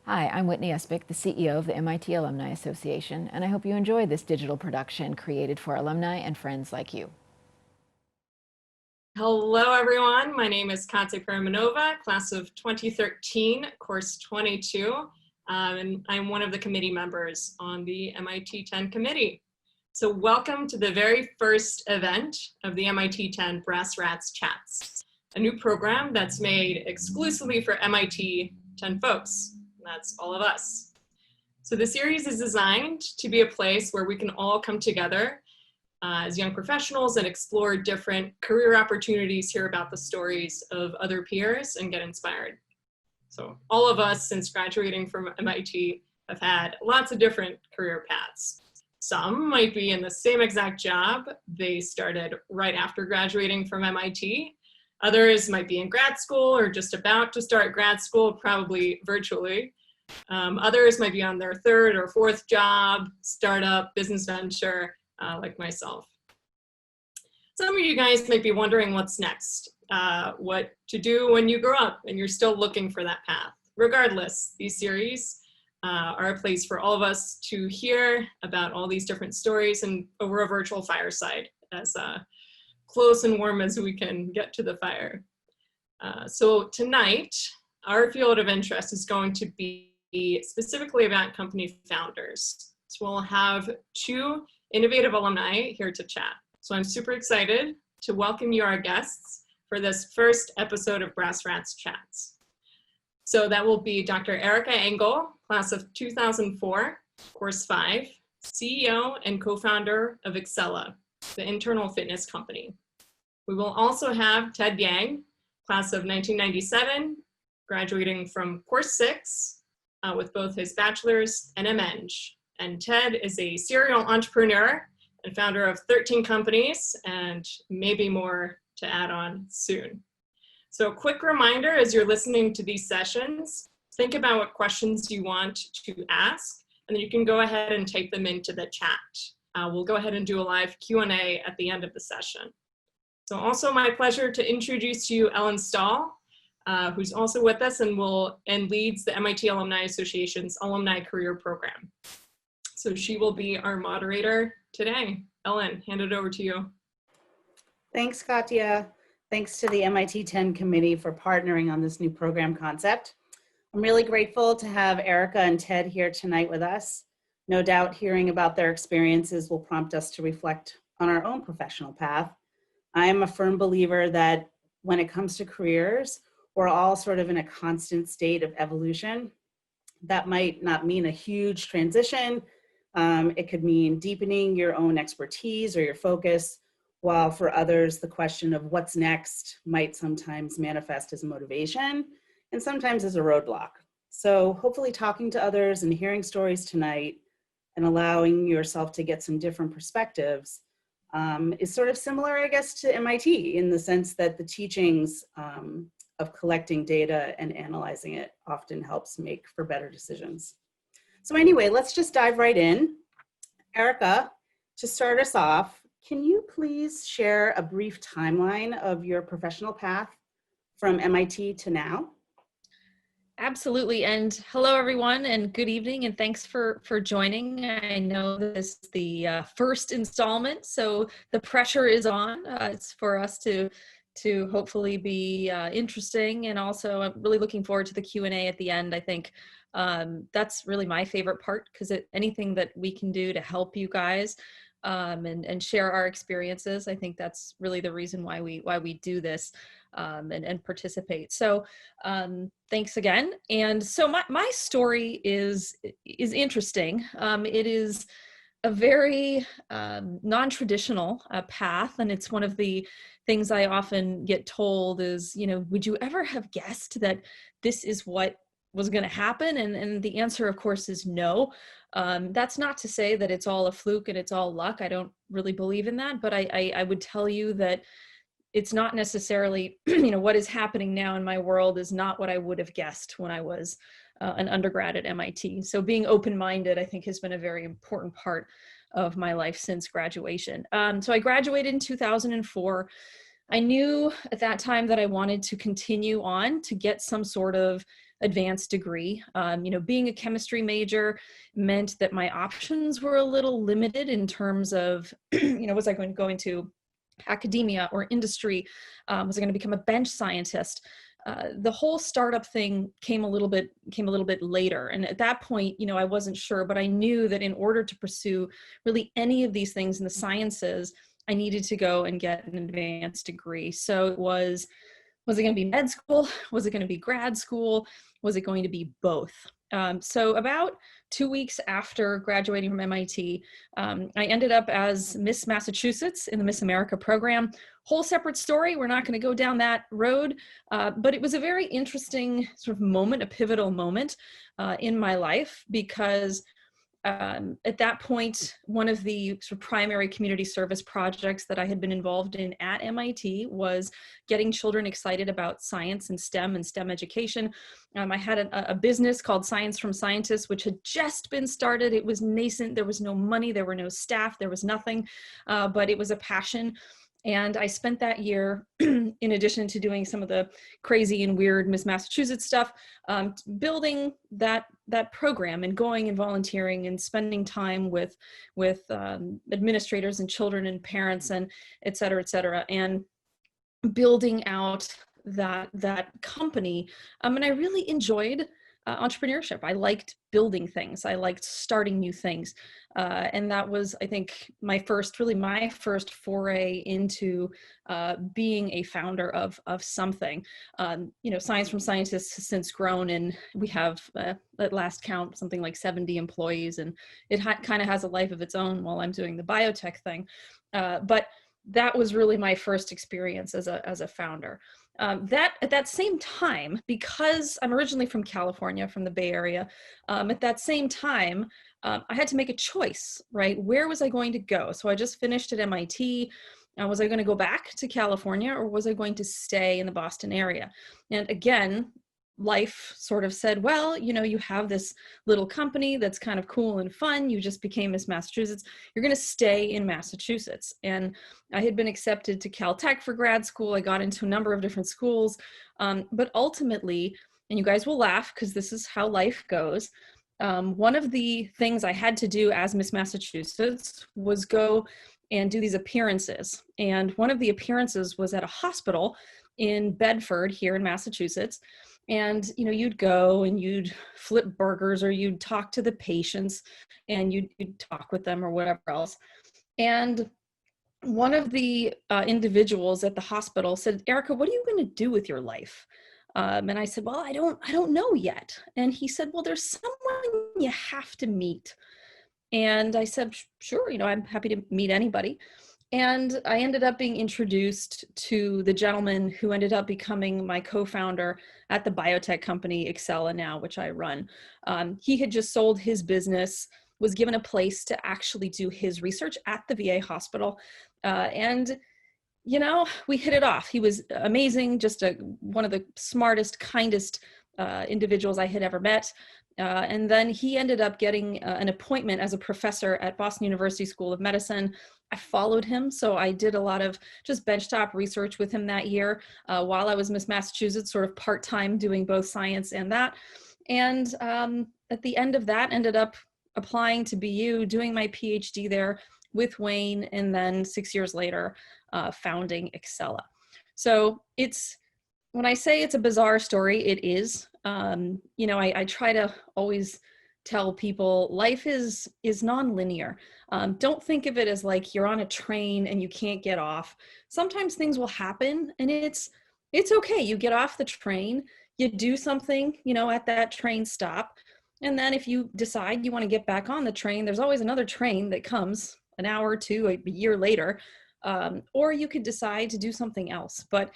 Hi, I'm Whitney Espich, the CEO of the MIT Alumni Association, and I hope you enjoy this digital production created for alumni and friends like you. Hello, everyone. My name is Katya Permanova, class of 2013, course 22, and I'm one of the committee members on the MIT10 committee. So welcome to the very first event of the MIT10 Brass Rat Chats, a new program that's made exclusively for MIT 10 folks. That's all of us. So the series is designed to be a place where we can all come together as young professionals and explore different career opportunities, hear about the stories of other peers, and get inspired. So all of us, since graduating from MIT, have had lots of different career paths. Some might be in the same exact job they started right after graduating from MIT. Others might be in grad school or just about to start grad school, probably virtually. Others might be on their third or fourth job, startup, business venture, like myself. Some of you guys might be wondering what's next, what to do when you grow up and you're still looking for that path. Regardless, these series are a place for all of us to hear about all these different stories and over a virtual fireside, as close and warm as we can get to the fire. So tonight, our field of interest is going to be specifically about company founders. So we'll have two innovative alumni here to chat. So I'm super excited to welcome you, our guests, for this first episode of Brass Rats Chats. So that will be Dr. Erica Engel, class of 2004, course 5, CEO and co-founder of Excella, the internal fitness company. We will also have Ted Yang, class of 1997, graduating from course 6 with both his bachelor's and MEng. And Ted is a serial entrepreneur and founder of 13 companies and maybe more to add on soon. So a quick reminder as you're listening to these sessions, think about what questions you want to ask, and then you can go ahead and type them into the chat. We'll go ahead and do a live Q&A at the end of the session. So also my pleasure to introduce to you Ellen Stahl, who's also with us and leads the MIT Alumni Association's Alumni Career Program. So she will be our moderator today. Ellen, hand it over to you. Thanks, Katya. Thanks to the MIT 10 committee for partnering on this new program concept. I'm really grateful to have Erica and Ted here tonight with us. No doubt hearing about their experiences will prompt us to reflect on our own professional path. I am a firm believer that when it comes to careers, we're all sort of in a constant state of evolution. That might not mean a huge transition. It could mean deepening your own expertise or your focus, while for others, the question of what's next might sometimes manifest as motivation and sometimes as a roadblock. So hopefully talking to others and hearing stories tonight and allowing yourself to get some different perspectives is sort of similar, I guess, to MIT in the sense that the teachings of collecting data and analyzing it often helps make for better decisions. So anyway, let's just dive right in. Erica, to start us off, can you please share a brief timeline of your professional path from MIT to now? Absolutely. And hello, everyone, and good evening, and thanks for joining. I know this is the first installment, so the pressure is on. It's for us to hopefully be interesting, and also I'm really looking forward to the Q&A at the end. I think that's really my favorite part, because anything that we can do to help you guys and share our experiences, I think that's really the reason why we do this and participate. So thanks again. And so my story is interesting. It is a very non-traditional path, and it's one of the things I often get told is, would you ever have guessed that this is what was going to happen? And the answer, of course, is no. That's not to say that it's all a fluke and it's all luck. I don't really believe in that, but I would tell you that it's not necessarily, what is happening now in my world is not what I would have guessed when I was an undergrad at MIT. So being open-minded, I think, has been a very important part of my life since graduation. So I graduated in 2004. I knew at that time that I wanted to continue on to get some sort of advanced degree. Being a chemistry major meant that my options were a little limited in terms of, was I going to go into academia or industry? Was I going to become a bench scientist? The whole startup thing came a little bit later. And at that point, I wasn't sure, but I knew that in order to pursue really any of these things in the sciences, I needed to go and get an advanced degree. So it was it going to be med school? Was it going to be grad school? Was it going to be both? So about 2 weeks after graduating from MIT, I ended up as Miss Massachusetts in the Miss America program. Whole separate story. We're not going to go down that road, but it was a very interesting sort of moment, a pivotal moment in my life, because at that point, one of the sort of primary community service projects that I had been involved in at MIT was getting children excited about science and STEM education. I had a business called Science from Scientists, which had just been started. It was nascent. There was no money. There were no staff. There was nothing, but it was a passion. And I spent that year, in addition to doing some of the crazy and weird Miss Massachusetts stuff, building that program and going and volunteering and spending time with administrators and children and parents and et cetera, and building out that company. And I really enjoyed entrepreneurship. I liked building things. I liked starting new things. And that was, I think, my first foray into being a founder of something. Science from Scientists has since grown, and we have, at last count, something like 70 employees, and it kind of has a life of its own while I'm doing the biotech thing. But that was really my first experience as a founder. That at that same time, because I'm originally from California, from the Bay Area, at that same time, I had to make a choice, right? Where was I going to go? So I just finished at MIT. Was I going to go back to California, or was I going to stay in the Boston area? And again, life sort of said, well, you have this little company that's kind of cool and fun. You just became Miss Massachusetts. You're going to stay in Massachusetts. And I had been accepted to Caltech for grad school. I got into a number of different schools. But ultimately, and you guys will laugh because this is how life goes, one of the things I had to do as Miss Massachusetts was go and do these appearances. And one of the appearances was at a hospital in Bedford here in Massachusetts. And, you'd go and you'd flip burgers, or you'd talk to the patients, and you'd talk with them or whatever else. And one of the individuals at the hospital said, "Erica, what are you going to do with your life?" And I said, "Well, I don't know yet." And he said, "Well, there's someone you have to meet." And I said, "Sure, I'm happy to meet anybody." And I ended up being introduced to the gentleman who ended up becoming my co-founder at the biotech company Excella now, which I run. He had just sold his business, was given a place to actually do his research at the VA hospital. And we hit it off. He was amazing, just one of the smartest, kindest individuals I had ever met. And then he ended up getting an appointment as a professor at Boston University School of Medicine. I followed him, so I did a lot of just benchtop research with him that year while I was Miss Massachusetts, sort of part-time doing both science and that. And at the end of that, ended up applying to BU, doing my PhD there with Wayne, and then 6 years later, founding Excella. So when I say it's a bizarre story, it is. I try to always tell people life is non-linear. Don't think of it as like you're on a train and you can't get off. Sometimes things will happen, and it's okay. You get off the train, you do something, at that train stop. And then if you decide you want to get back on the train, there's always another train that comes an hour or two, a year later. Or you could decide to do something else, but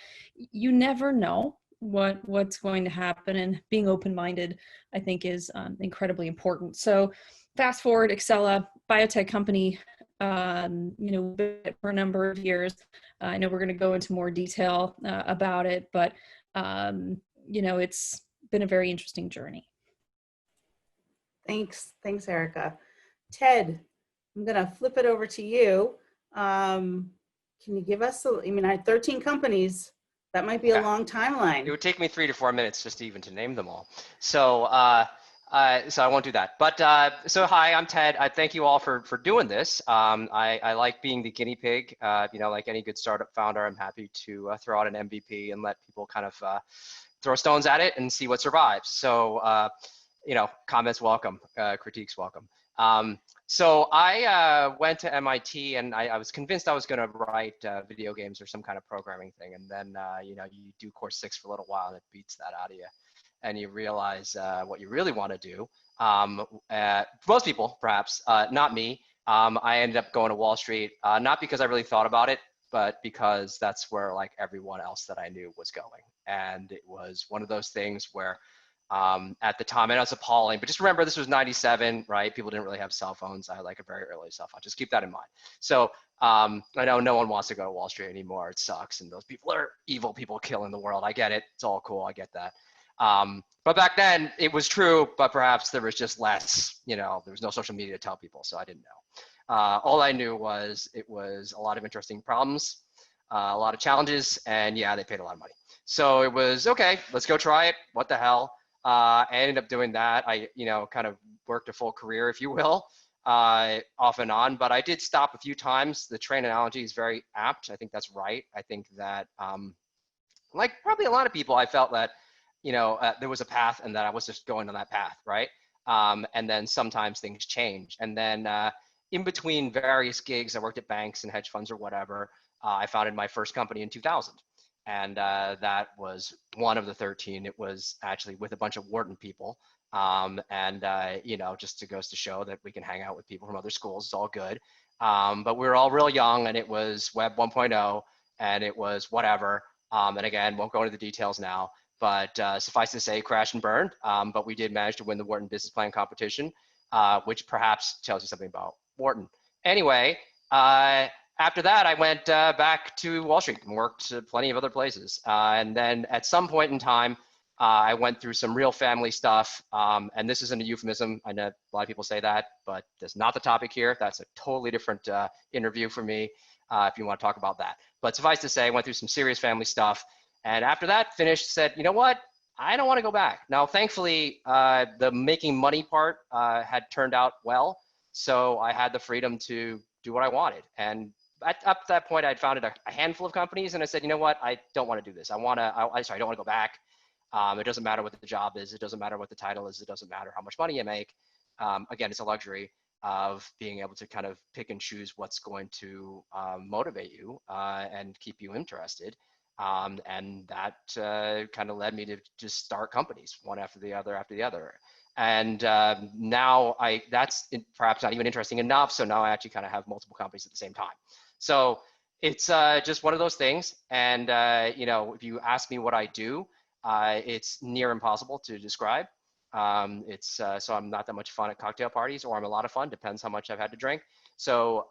you never know what's going to happen, and being open-minded, I think, is incredibly important. So fast forward, Excella, biotech company, for a number of years. I know we're going to go into more detail about it, but it's been a very interesting journey. Thanks, Erica. Ted, I'm going to flip it over to you. Can you give us I had 13 companies. That might be a Yeah. long It timeline. would take me 3 to 4 minutes just even to name them all. So, so I won't do that. But so hi, I'm Ted. I thank you all for doing this. I like being the guinea pig. You know, like any good startup founder, I'm happy to throw out an MVP and let people kind of throw stones at it and see what survives. So, you know, comments welcome, critiques welcome. So I went to MIT and I was convinced I was going to write video games or some kind of programming thing. And then, you know, you do course 6 for a little while and it beats that out of you. And you realize what you really want to do. Most people, perhaps, not me. I ended up going to Wall Street, not because I really thought about it, but because that's where like everyone else that I knew was going. And it was one of those things where at the time, and it was appalling, but just remember this was 97, right? People didn't really have cell phones. I had like a very early cell phone. Just keep that in mind. So I know no one wants to go to Wall Street anymore. It sucks. And those people are evil people killing the world. I get it. It's all cool. I get that. But back then it was true, but perhaps there was just less, you know, there was no social media to tell people. So I didn't know. All I knew was it was a lot of interesting problems, a lot of challenges, and yeah, they paid a lot of money. So it was, okay, let's go try it. What the hell? I ended up doing that. I, you know, kind of worked a full career, if you will, off and on, but I did stop a few times. The train analogy is very apt. I think that's right. I think that, like probably a lot of people, I felt that, you know, there was a path and that I was just going on that path, right? And then sometimes things change. And then in between various gigs, I worked at banks and hedge funds or whatever. I founded my first company in 2000. And that was one of the 13. It was actually with a bunch of Wharton people. You know, just to goes to show that we can hang out with people from other schools. It's all good. But we were all real young and it was Web 1.0 and it was whatever. And again, won't go into the details now, but suffice to say, crash and burned. But we did manage to win the Wharton Business Plan competition, which perhaps tells you something about Wharton. Anyway, after that, I went back to Wall Street and worked plenty of other places. And then at some point in time, I went through some real family stuff. And this isn't a euphemism. I know a lot of people say that, but that's not the topic here. That's a totally different interview for me if you want to talk about that. But suffice to say, I went through some serious family stuff. And after that finished, said, you know what? I don't want to go back. Now, thankfully, the making money part had turned out well. So I had the freedom to do what I wanted. And up to that point, I'd founded a handful of companies, and I said, you know what, I don't want to do this. I don't want to go back. It doesn't matter what the job is. It doesn't matter what the title is. It doesn't matter how much money you make. Again, it's a luxury of being able to kind of pick and choose what's going to motivate you and keep you interested. And that kind of led me to just start companies one after the other. And now that's perhaps not even interesting enough. So now I actually kind of have multiple companies at the same time. So it's just one of those things. And, you know, if you ask me what I do, it's near impossible to describe. So I'm not that much fun at cocktail parties, or I'm a lot of fun, depends how much I've had to drink. So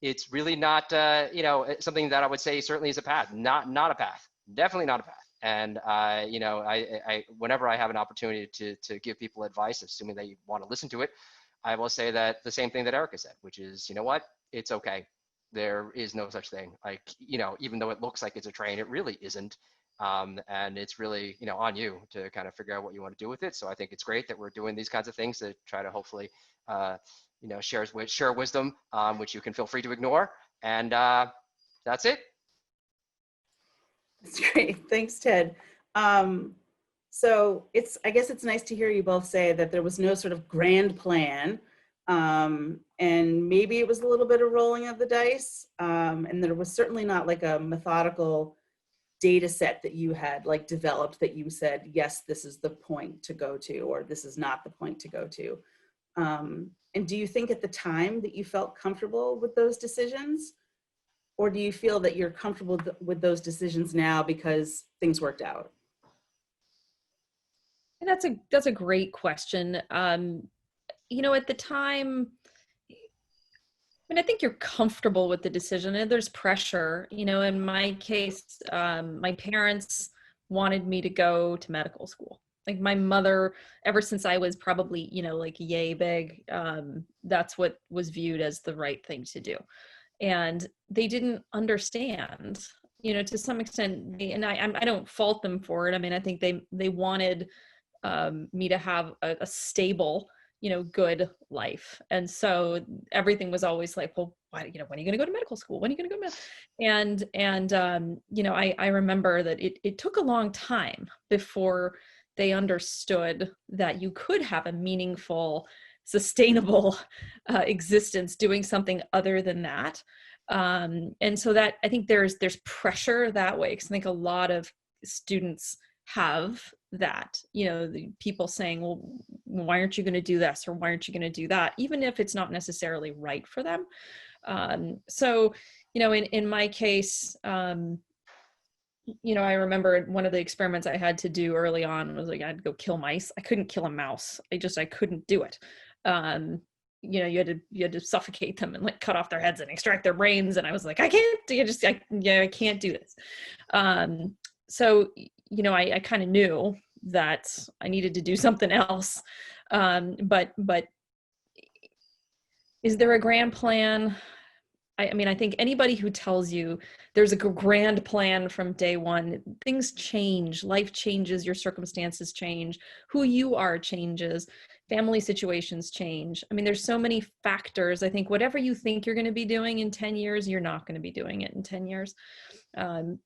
it's really not, you know, something that I would say certainly is a path, not a path, definitely not a path. And, you know, whenever I have an opportunity to give people advice, assuming that you want to listen to it, I will say that the same thing that Erica said, which is, you know what, it's okay. There is no such thing. Like, you know, even though it looks like it's a train, it really isn't. And it's really, you know, on you to kind of figure out what you want to do with it. So I think it's great that we're doing these kinds of things to try to hopefully, you know, share wisdom, which you can feel free to ignore. And that's it. That's great. Thanks, Ted. So I guess it's nice to hear you both say that there was no sort of grand plan. And maybe it was a little bit of rolling of the dice. And there was certainly not like a methodical data set that you had like developed that you said, yes, this is the point to go to, or this is not the point to go to. And do you think at the time that you felt comfortable with those decisions? Or do you feel that you're comfortable with those decisions now because things worked out? And that's a great question. You know, at the time, I mean, I think you're comfortable with the decision, and there's pressure. You know, in my case, my parents wanted me to go to medical school. Like my mother, ever since I was probably, you know, like yay big, that's what was viewed as the right thing to do. And they didn't understand, you know, to some extent, and I don't fault them for it. I mean, I think they wanted me to have a stable, you know, good life. And so everything was always like, well, why, you know, when are you going to go to medical school? When are you going to go to you know, I remember that it took a long time before they understood that you could have a meaningful, sustainable existence doing something other than that. And so that, I think there's pressure that way, because I think a lot of students have that, you know, the people saying, well, why aren't you going to do this, or why aren't you going to do that, even if it's not necessarily right for them. So, you know, in my case, you know, I remember one of the experiments I had to do early on was like, I had to go kill mice. I couldn't kill a mouse. I couldn't do it. You know, you had to suffocate them and like cut off their heads and extract their brains. And I was like, I can't do this. So, you know, I kind of knew that I needed to do something else. But is there a grand plan? I mean, I think anybody who tells you there's a grand plan from day one, things change, life changes, your circumstances change, who you are changes, family situations change. I mean, there's so many factors. I think whatever you think you're going to be doing in 10 years, you're not going to be doing it in 10 years.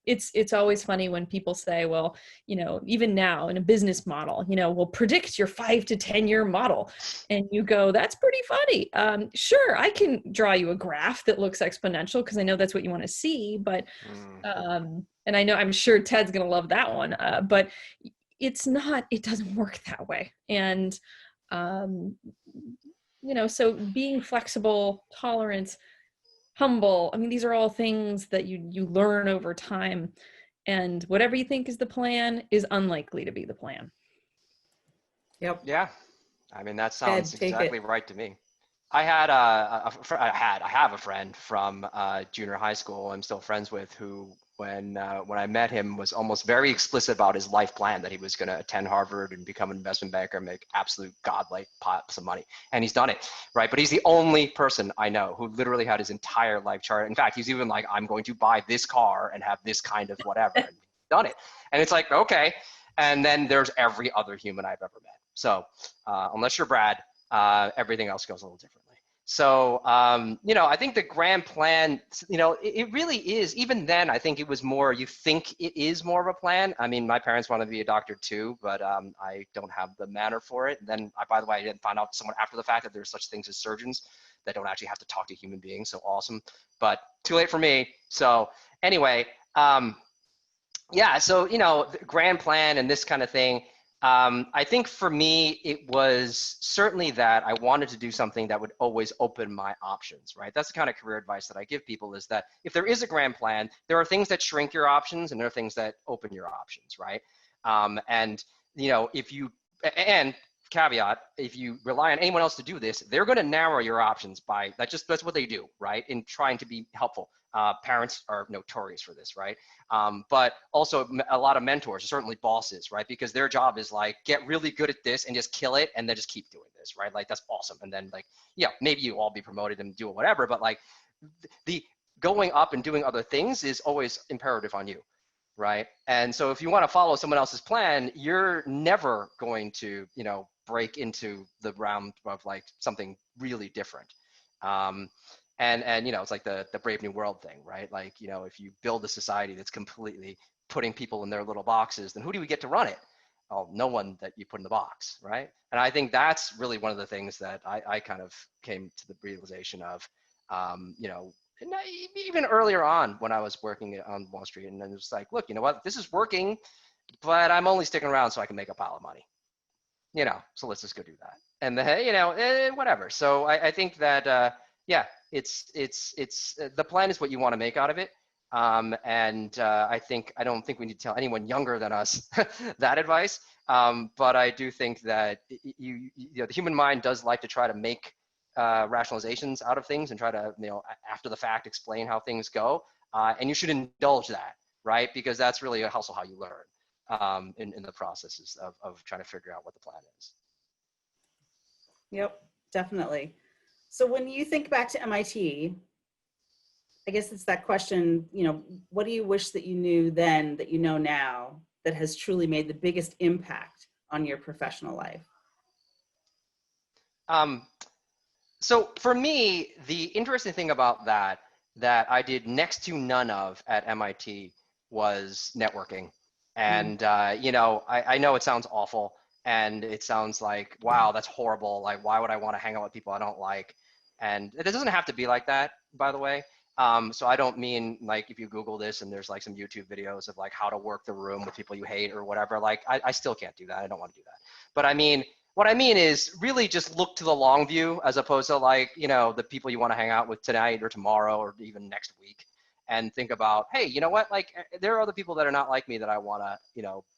It's always funny when people say, well, you know, even now in a business model, you know, we'll predict your 5 to 10 year model. And you go, that's pretty funny. Sure, I can draw you a graph that looks exponential because I know that's what you want to see. But, and I know, I'm sure Ted's going to love that one. But it's not, it doesn't work that way. And, you know, so being flexible, tolerant, humble, I mean, these are all things that you learn over time, and whatever you think is the plan is unlikely to be the plan. Yep. Yeah. I mean, that sounds Take exactly it. right to me. I have a friend from junior high school I'm still friends with, who when I met him was almost very explicit about his life plan, that he was going to attend Harvard and become an investment banker and make absolute godlike pots of money. And he's done it, right? But he's the only person I know who literally had his entire life chart. In fact, he's even like, I'm going to buy this car and have this kind of whatever. And he's done it. And it's like, okay. And then there's every other human I've ever met. So unless you're Brad, everything else goes a little differently. So, you know, I think the grand plan, you know, it really is, even then, I think it was more, you think it is more of a plan. I mean, my parents wanted to be a doctor too, but I don't have the manner for it. And then, by the way, I didn't find out someone after the fact that there's such things as surgeons that don't actually have to talk to human beings. So awesome, but too late for me. So anyway, yeah, so, you know, the grand plan and this kind of thing, I think for me, it was certainly that I wanted to do something that would always open my options, right? That's the kind of career advice that I give people, is that if there is a grand plan, there are things that shrink your options and there are things that open your options, right? And, you know, and caveat, if you rely on anyone else to do this, they're going to narrow your options by, that's what they do, right? In trying to be helpful. Parents are notorious for this, right? But also a lot of mentors, certainly bosses, right? Because their job is like, get really good at this and just kill it and then just keep doing this, right? Like, that's awesome. And then like, yeah, maybe you all be promoted and do whatever, but like the going up and doing other things is always imperative on you, right? And so if you want to follow someone else's plan, you're never going to, you know, break into the realm of like something really different. And you know, it's like the Brave New World thing, right? Like, you know, if you build a society that's completely putting people in their little boxes, then who do we get to run it? Oh, no one that you put in the box, right? And I think that's really one of the things that I kind of came to the realization of, you know, even earlier on when I was working on Wall Street, and then it was like, look, you know what, this is working, but I'm only sticking around so I can make a pile of money, you know, so let's just go do that. And the, you know, whatever. So I think that, yeah, it's the plan is what you want to make out of it. And I don't think we need to tell anyone younger than us that advice. But I do think that you know, the human mind does like to try to make rationalizations out of things and try to, you know, after the fact, explain how things go. And you should indulge that, right? Because that's really also how you learn in the processes of trying to figure out what the plan is. Yep, definitely. So when you think back to MIT, I guess it's that question, what do you wish that you knew then that you know now that has truly made the biggest impact on your professional life? So for me, the interesting thing about that I did next to none of at MIT was networking. And, I know it sounds awful and it sounds like, wow, that's horrible. Like, why would I want to hang out with people I don't like? And it doesn't have to be like that, by the way. So I don't mean like if you Google this and there's like some YouTube videos of like how to work the room with people you hate or whatever, like I still can't do that. I don't want to do that. But what I mean is really just look to the long view as opposed to like, the people you want to hang out with tonight or tomorrow or even next week, and think about, hey, you know what? Like there are other people that are not like me that I want to,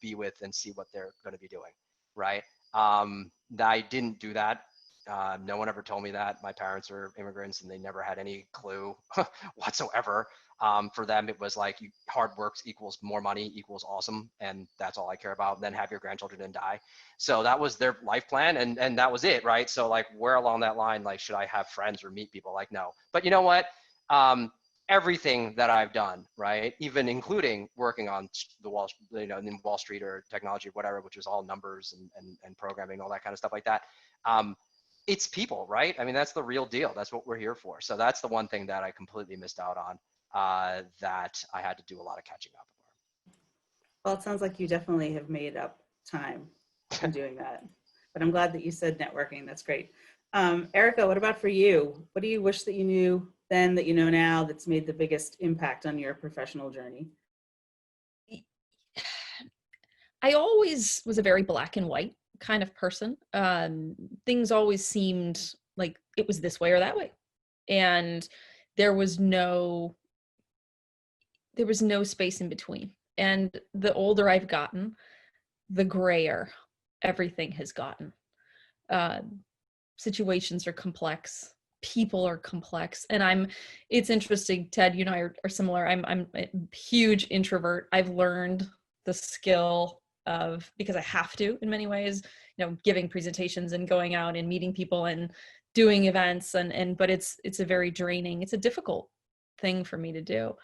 be with and see what they're going to be doing. Right. I didn't do that. No one ever told me that. My parents are immigrants and they never had any clue whatsoever. For them, it was like hard work equals more money equals awesome. And that's all I care about. Then have your grandchildren and die. So that was their life plan. And that was it. Right. So like where along that line, like, should I have friends or meet people? Like, no. But you know what? Everything that I've done, right, even including working on the in Wall Street or technology or whatever, which is all numbers and programming, all that kind of stuff like that. It's people, right? I mean, that's the real deal. That's what we're here for. So that's the one thing that I completely missed out on, that I had to do a lot of catching up for. Well, it sounds like you definitely have made up time in doing that. But I'm glad that you said networking. That's great. Erica, what about for you? What do you wish that you knew then that you know now that's made the biggest impact on your professional journey? I always was a very black and white kind of person. Things always seemed like it was this way or that way. And there was no space in between. And the older I've gotten, the grayer everything has gotten. Situations are complex. People are complex. And it's interesting, Ted, you and I are similar. I'm a huge introvert. I've learned the skill of, because I have to in many ways, giving presentations and going out and meeting people and doing events but it's a very draining, it's a difficult thing for me to do.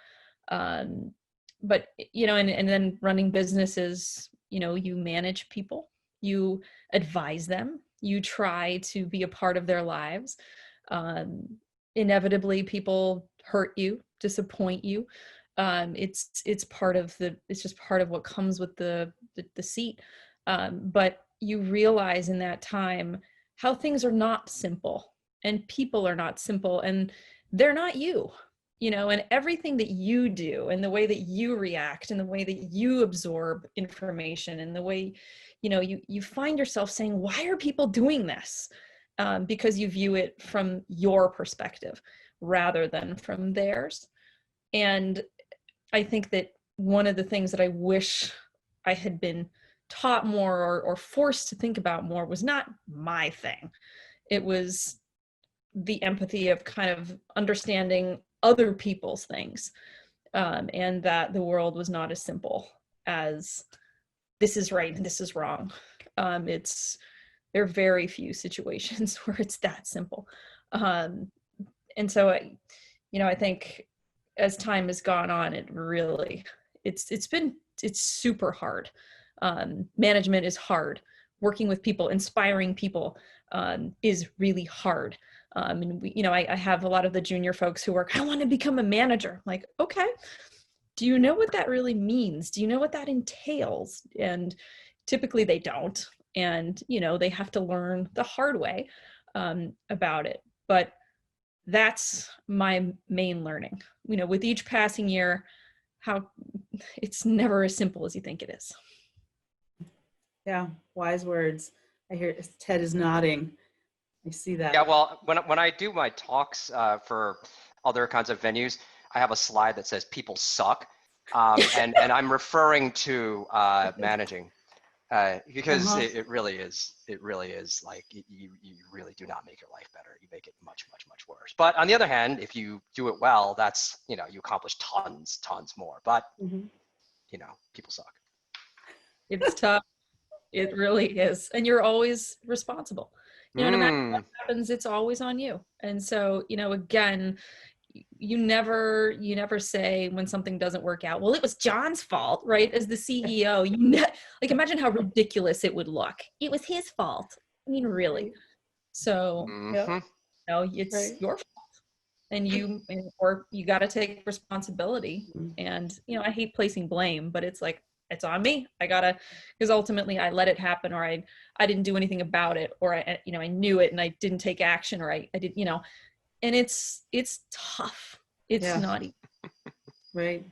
But, and then running businesses, you manage people, you advise them, you try to be a part of their lives. Inevitably people hurt you, disappoint you. It's just part of what comes with the seat. But you realize in that time how things are not simple and people are not simple and they're not you, and everything that you do and the way that you react and the way that you absorb information and the way, you find yourself saying, why are people doing this? Because you view it from your perspective rather than from theirs. And I think that one of the things that I wish I had been taught more or forced to think about more was not my thing. It was the empathy of kind of understanding other people's things, and that the world was not as simple as this is right and this is wrong. There are very few situations where it's that simple. And so, I think as time has gone on, it's super hard. Management is hard. Working with people, inspiring people, is really hard. And I have a lot of the junior folks who work, I want to become a manager. I'm like, okay, do you know what that really means? Do you know what that entails? And typically they don't. And, they have to learn the hard way, about it. But that's my main learning, with each passing year, how it's never as simple as you think it is. Yeah, wise words. I hear Ted is nodding. I see that. Yeah, well, when I do my talks for other kinds of venues, I have a slide that says people suck. And I'm referring to managing. Because it really is like you really do not make your life better. You make it much, much, much worse. But on the other hand, if you do it well, that's, you accomplish tons more. But, people suck. It's tough. It really is. And you're always responsible. No matter what happens, it's always on you. And so, again, you never say when something doesn't work out, well, it was John's fault, right? As the CEO, like imagine how ridiculous it would look. It was his fault. I mean, really. So, Mhm. it's Right. your fault, and or you got to take responsibility. Mhm. And I hate placing blame, but it's like it's on me. I gotta, because ultimately I let it happen, or I didn't do anything about it, or I knew it and I didn't take action, or I did, and it's tough. It's Yeah. not easy. Right.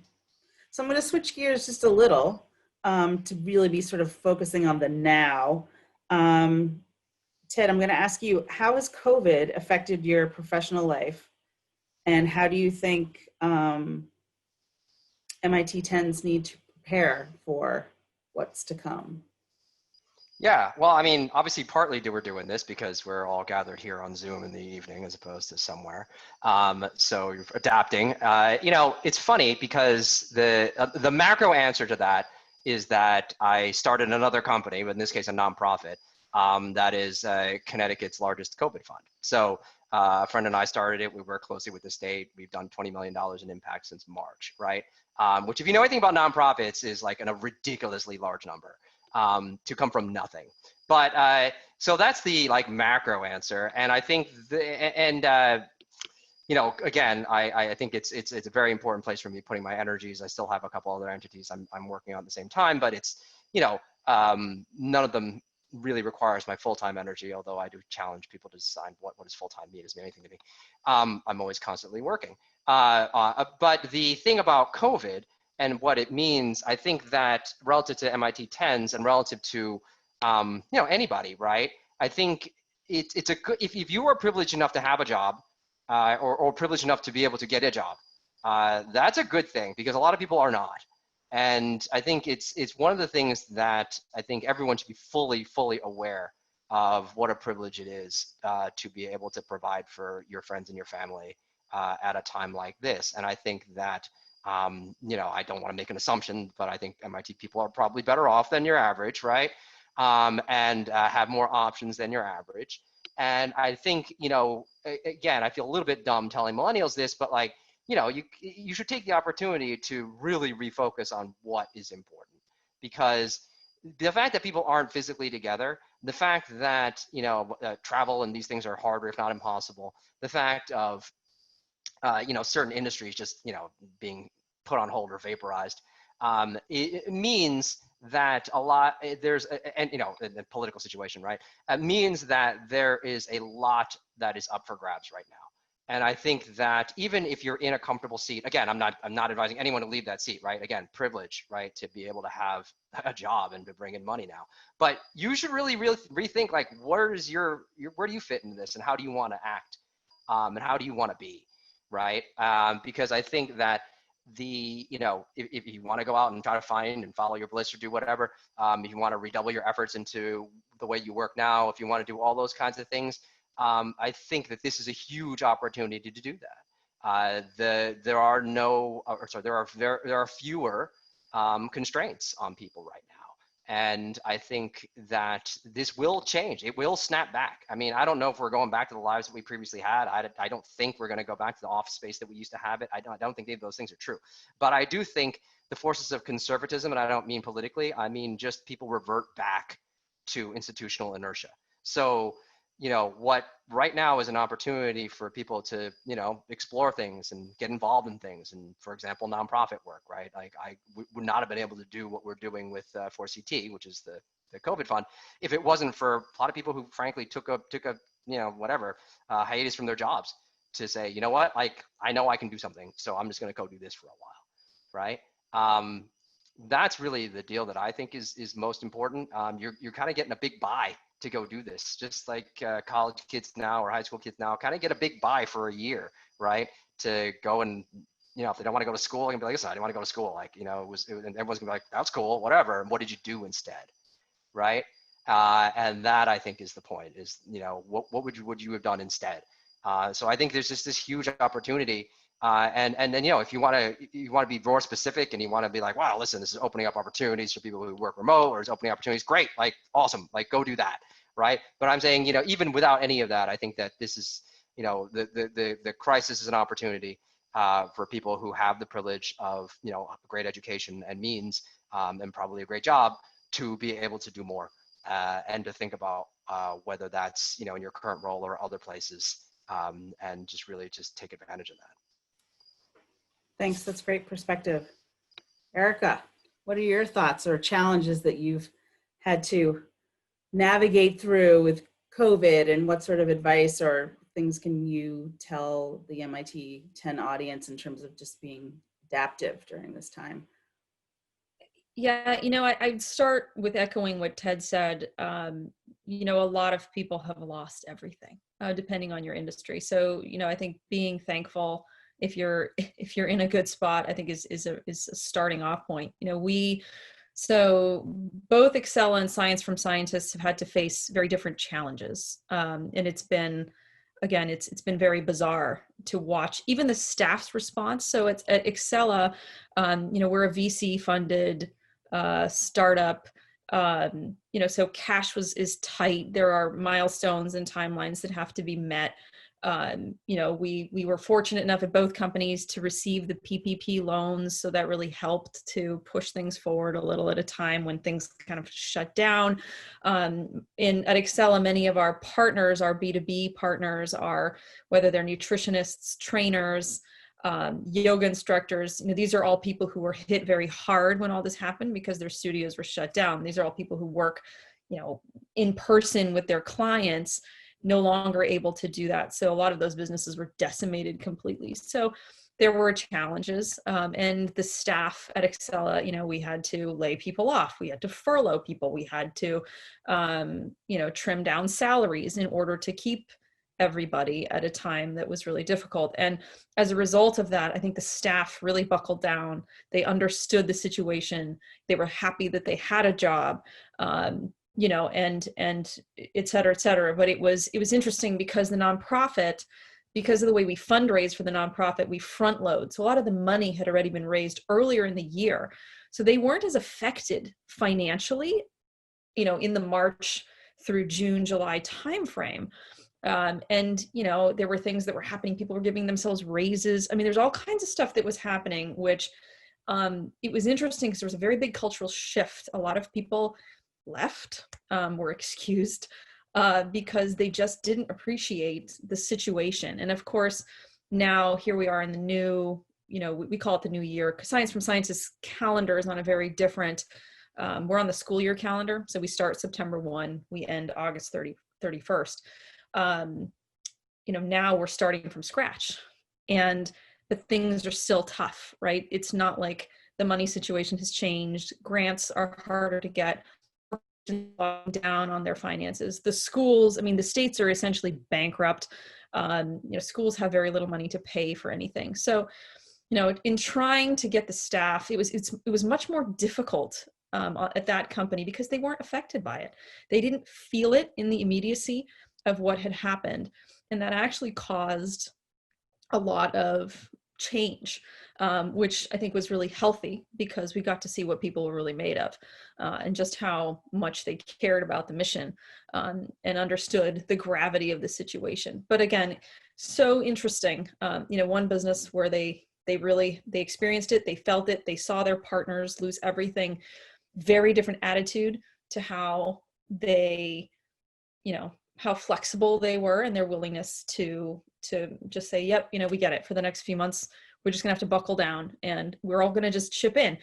So I'm going to switch gears just a little to really be sort of focusing on the now. Ted, I'm going to ask you, how has COVID affected your professional life? And how do you think MIT 10s need to prepare for what's to come? Yeah, well, I mean, obviously, partly we're doing this because we're all gathered here on Zoom in the evening as opposed to somewhere. So you're adapting. It's funny because the macro answer to that is that I started another company, but in this case, a nonprofit, that is Connecticut's largest COVID fund. So a friend and I started it. We work closely with the state. We've done $20 million in impact since March, right? Which, if you know anything about nonprofits, is like a ridiculously large number. To come from nothing. But so that's the macro answer. And I think again, I think it's a very important place for me putting my energies. I still have a couple other entities I'm working on at the same time, but it's, none of them really requires my full-time energy, although I do challenge people to decide what does full-time mean. Does it mean anything to me? I'm always constantly working. But the thing about COVID and what it means, I think that relative to MIT 10s and relative to anybody, right? I think it's a good, if you are privileged enough to have a job, or privileged enough to be able to get a job, that's a good thing, because a lot of people are not. And I think it's one of the things that I think everyone should be fully aware of, what a privilege it is to be able to provide for your friends and your family at a time like this. And I think that I don't want to make an assumption, but I think MIT people are probably better off than your average, right? And have more options than your average. And I think, again, I feel a little bit dumb telling millennials this, but you should take the opportunity to really refocus on what is important, because the fact that people aren't physically together, the fact that travel and these things are harder, if not impossible, the fact of certain industries just being put on hold or vaporized, it means that and the political situation, right? It means that there is a lot that is up for grabs right now. And I think that even if you're in a comfortable seat, again, I'm not advising anyone to leave that seat, right? Again, privilege, right, to be able to have a job and to bring in money now. But you should really rethink, where do you fit into this, and how do you want to act, and how do you want to be, right? Because I think that if you want to go out and try to find and follow your bliss or do whatever, if you want to redouble your efforts into the way you work now, if you want to do all those kinds of things, I think that this is a huge opportunity to do that. There are fewer constraints on people right now. And I think that this will change. It will snap back. I mean, I don't know if we're going back to the lives that we previously had. I don't think we're going to go back to the office space that we used to have it. I don't think any of those things are true. But I do think the forces of conservatism, and I don't mean politically, I mean just people revert back to institutional inertia. So, what right now is an opportunity for people to, explore things and get involved in things. And for example, nonprofit work, right? I would not have been able to do what we're doing with 4CT, which is the COVID fund, if it wasn't for a lot of people who frankly took a hiatus from their jobs to say, you know what, I know I can do something, so I'm just going to go do this for a while, right? That's really the deal that I think is most important. You're kind of getting a big buy to go do this, just like college kids now or high school kids now kind of get a big buy for a year, right? To go and, if they don't want to go to school, they can be like, listen, I didn't want to go to school. And everyone's gonna be like, that's cool, whatever. And what did you do instead, right? And that, I think, is the point, is, what would you have done instead? So I think there's just this huge opportunity. And then, if you want to be more specific and you want to be like, wow, listen, this is opening up opportunities for people who work remote, or is opening opportunities, great, awesome, go do that, right? But I'm saying, even without any of that, I think that this is the crisis is an opportunity for people who have the privilege of, a great education and means, and probably a great job, to be able to do more, and to think about whether that's, in your current role or other places, and just really just take advantage of that. Thanks, that's great perspective. Erica, what are your thoughts or challenges that you've had to navigate through with COVID, and what sort of advice or things can you tell the MIT 10 audience in terms of just being adaptive during this time? Yeah, I'd start with echoing what Ted said. A lot of people have lost everything, depending on your industry. So, I think being thankful if you're in a good spot, I think is a starting off point. So both Excella and Science from Scientists have had to face very different challenges, and it's been very bizarre to watch even the staff's response. So it's at Excella, we're a VC funded startup, so cash is tight. There are milestones and timelines that have to be met. We were fortunate enough at both companies to receive the PPP loans, so that really helped to push things forward a little at a time when things kind of shut down. At Excella, many of our partners, our B2B partners, are whether they're nutritionists, trainers, yoga instructors. These are all people who were hit very hard when all this happened because their studios were shut down. These are all people who work, in person with their clients, no longer able to do that. So a lot of those businesses were decimated completely. So there were challenges, and the staff at Excella, we had to lay people off. We had to furlough people. We had to, trim down salaries in order to keep everybody at a time that was really difficult. And as a result of that, I think the staff really buckled down. They understood the situation. They were happy that they had a job, and et cetera, et cetera. But it was interesting because the nonprofit, because of the way we fundraise for the nonprofit, we front load. So a lot of the money had already been raised earlier in the year. So they weren't as affected financially, in the March through June, July timeframe. There were things that were happening. People were giving themselves raises. I mean, there's all kinds of stuff that was happening, which it was interesting because there was a very big cultural shift. A lot of people left, were excused, because they just didn't appreciate the situation. And of course, now here we are in the new, we call it the new year, because Science from Scientists calendar is on a very different, we're on the school year calendar. So we start September 1, we end August 31st. Now we're starting from scratch, but things are still tough, right? It's not like the money situation has changed. Grants are harder to get, down on their finances. The schools, the states are essentially bankrupt. Schools have very little money to pay for anything. So, in trying to get the staff, it was much more difficult at that company because they weren't affected by it. They didn't feel it in the immediacy of what had happened. And that actually caused a lot of change, which I think was really healthy because we got to see what people were really made of, and just how much they cared about the mission, and understood the gravity of the situation. But again, so interesting. One business where they experienced it, they felt it, they saw their partners lose everything. Very different attitude to how they, how flexible they were and their willingness to just say, yep, we get it. For the next few months, we're just gonna have to buckle down and we're all gonna just chip in.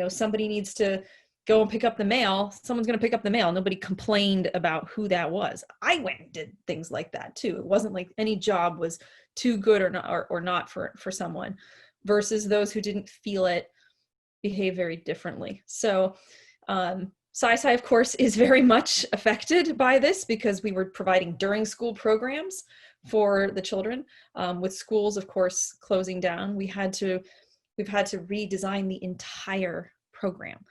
Somebody needs to go and pick up the mail. Someone's gonna pick up the mail. Nobody complained about who that was. I went and did things like that too. It wasn't like any job was too good or not for someone, versus those who didn't feel it behave very differently. So, SciSci, of course, is very much affected by this because we were providing during school programs for the children. With schools, of course, closing down, we've had to redesign the entire program.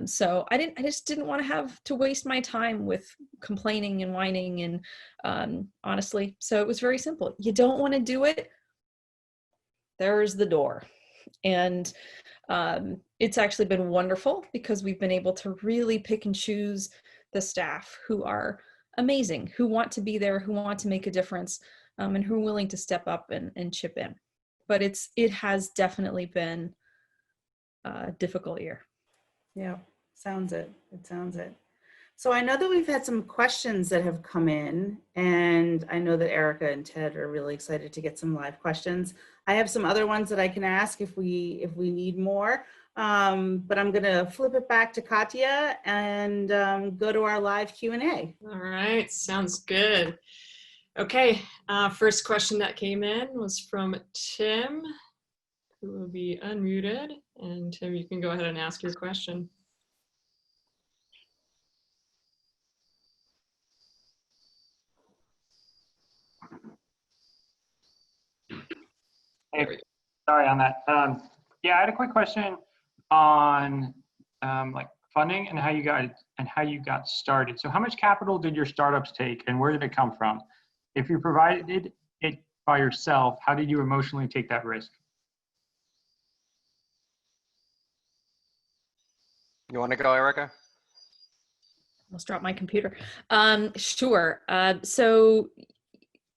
So I just didn't want to have to waste my time with complaining and whining, and honestly, so it was very simple. You don't want to do it, there's the door. And it's actually been wonderful because we've been able to really pick and choose the staff who are amazing, who want to be there, who want to make a difference, and who are willing to step up and chip in. But it has definitely been a difficult year. Yeah, sounds it. It sounds it. So I know that we've had some questions that have come in, and I know that Erica and Ted are really excited to get some live questions. I have some other ones that I can ask if we need more, but I'm gonna flip it back to Katya and go to our live Q&A. All right, sounds good. Okay, first question that came in was from Tim, who will be unmuted. And Tim, you can go ahead and ask your question. Hey, sorry on that. Yeah, I had a quick question on like funding and how you got started. So how much capital did your startups take and where did it come from? If you provided it by yourself, how did you emotionally take that risk? You want to go, Erica? Almost dropped my computer. Sure. So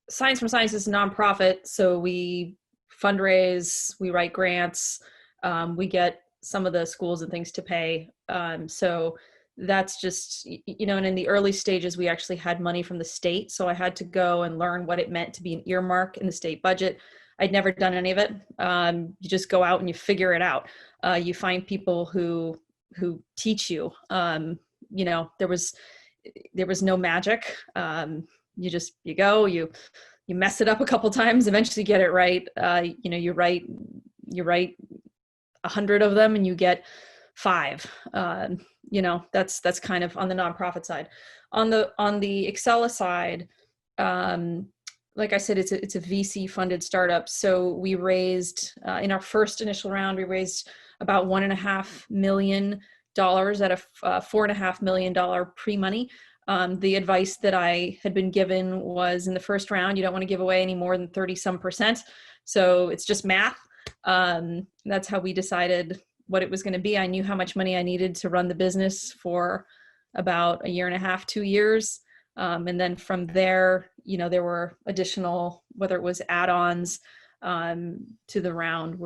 Science from Science is a nonprofit, so we fundraise, we write grants, we get some of the schools and things to pay. So that's just, you know, and in the early stages, we actually had money from the state. So I had to go and learn what it meant to be an earmark in the state budget. I'd never done any of it. You just go out and you figure it out. You find people who teach you. You know, there was no magic. You go, you mess it up a couple times, eventually get it right. You know, you write 100 of them and you get 5. You know, that's kind of on the nonprofit side. On the Excella side, like I said, it's a VC funded startup. So we raised in our first initial round, we raised about $1.5 million out of $4.5 million pre-money. The advice that I had been given was in the first round, you don't want to give away any more than 30-some%. So it's just math. That's how we decided what it was going to be. I knew how much money I needed to run the business for about 1.5 years, 2 years. And then from there, you know, there were additional, whether it was add-ons to the round.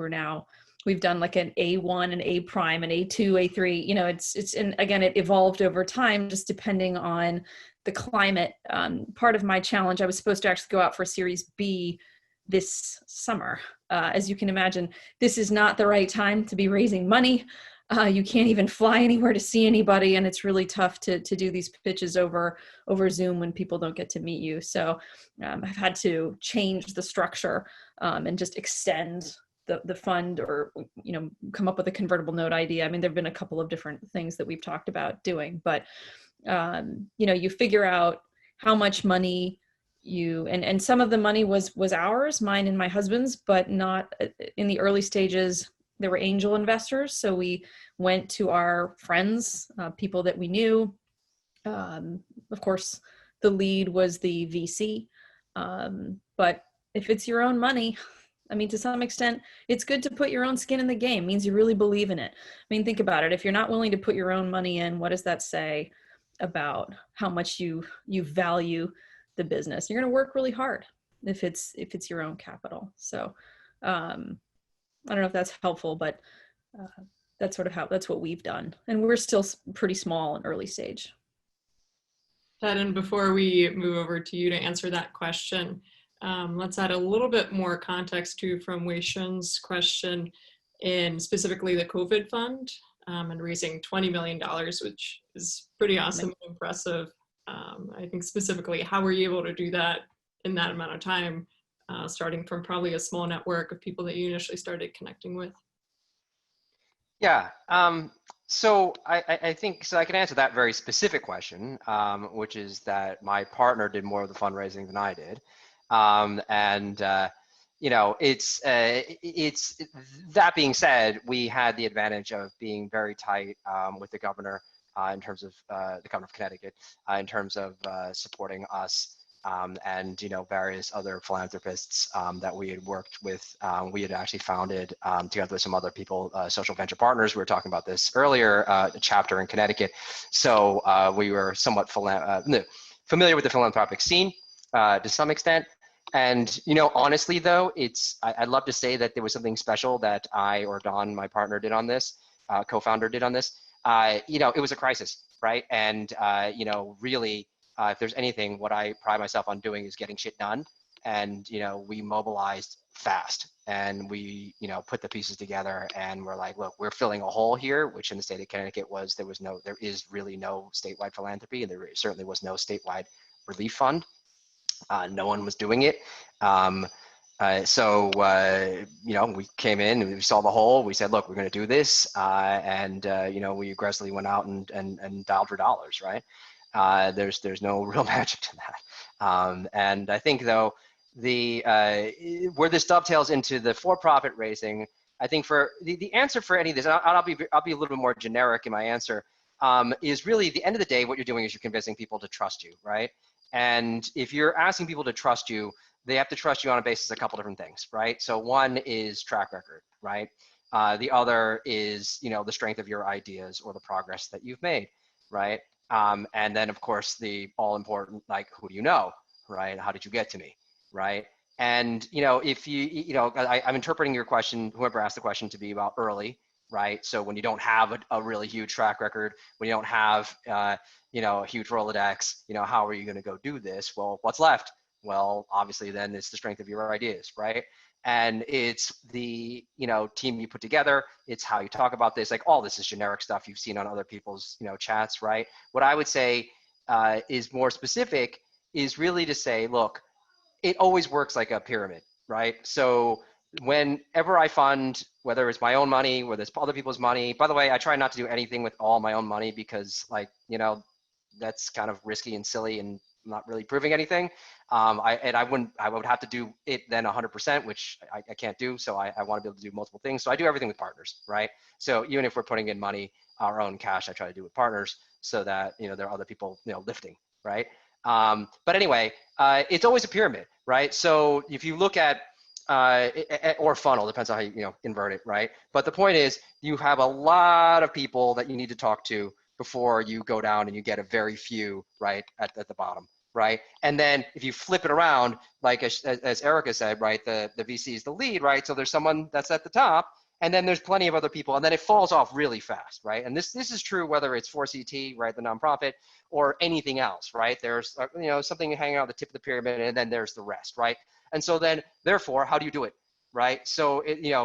We've done like an A1, an A prime, an A2, A3, you know, and again, it evolved over time, just depending on the climate. Part of my challenge, I was supposed to actually go out for Series B this summer. As you can imagine, this is not the right time to be raising money. You can't even fly anywhere to see anybody. And it's really tough to do these pitches over Zoom when people don't get to meet you. So I've had to change the structure and just extend the fund, or, you know, come up with a convertible note idea. I mean, there've been a couple of different things that we've talked about doing, but you know, you figure out how much money and some of the money was ours, mine and my husband's, but not in the early stages. There were angel investors. So we went to our friends, people that we knew. Of course, the lead was the VC. But if it's your own money, I mean, to some extent, it's good to put your own skin in the game. It means you really believe in it. I mean, think about it. If you're not willing to put your own money in, what does that say about how much you value the business? You're going to work really hard if it's your own capital. So I don't know if that's helpful, but that's sort of that's what we've done. And we're still pretty small and early stage. Ted, and before we move over to you to answer that question, let's add a little bit more context to from Wei Shun's question in specifically the COVID fund and raising $20 million, which is pretty awesome and impressive. I think specifically, how were you able to do that in that amount of time, starting from probably a small network of people that you initially started connecting with? Yeah, so I think, so I can answer that very specific question, which is that my partner did more of the fundraising than I did. You know, it's that being said, we had the advantage of being very tight with the governor in terms of the governor of Connecticut, in terms of supporting us and, you know, various other philanthropists that we had worked with. We had actually founded, together with some other people, Social Venture Partners. We were talking about this earlier, a chapter in Connecticut. So we were somewhat familiar with the philanthropic scene to some extent. And, honestly though, I'd love to say that there was something special that I or Don, my partner, did on this, co-founder did on this. It was a crisis, right? And, really, if there's anything, what I pride myself on doing is getting shit done. And, we mobilized fast and we, put the pieces together and we're like, look, we're filling a hole here, which in the state of Connecticut there is really no statewide philanthropy, and there certainly was no statewide relief fund. No one was doing it. So we came in and we saw the hole. We said, look, we're going to do this. We aggressively went out and dialed for dollars, right? There's no real magic to that. And I think though, where this dovetails into the for-profit raising, I think for the answer for any of this, and I'll be a little bit more generic in my answer, is really the end of the day, what you're doing is you're convincing people to trust you, right? And if you're asking people to trust you, they have to trust you on a basis of a couple different things, right? So one is track record, right? The other is, the strength of your ideas or the progress that you've made, right? And then of course the all important, like, who do you know, right? How did you get to me, right? And, if I'm interpreting your question, whoever asked the question, to be about early, right? So when you don't have a really huge track record, when you don't have, a huge Rolodex, how are you going to go do this? Well, what's left? Well, obviously then it's the strength of your ideas, right? And it's the, team you put together. It's how you talk about this. Like, all this is generic stuff you've seen on other people's, chats, right? What I would say is more specific is really to say, look, it always works like a pyramid, right? So whenever I fund, whether it's my own money, whether it's other people's money, by the way, I try not to do anything with all my own money because, like, that's kind of risky and silly and not really proving anything. I would have to do it then 100%, which I can't do. So I want to be able to do multiple things. So I do everything with partners, right? So even if we're putting in money, our own cash, I try to do with partners so that, there are other people, lifting, right? But anyway, it's always a pyramid, right? So if you look at, or funnel, depends on how you, invert it, right? But the point is, you have a lot of people that you need to talk to before you go down and you get a very few, right, at the bottom, right? And then if you flip it around, like as Erica said, right, the VC is the lead, right? So there's someone that's at the top, and then there's plenty of other people, and then it falls off really fast, right? And this is true whether it's 4CT, right, the nonprofit, or anything else, right? There's, something hanging out at the tip of the pyramid, and then there's the rest, right? And so then, therefore, how do you do it, right? So,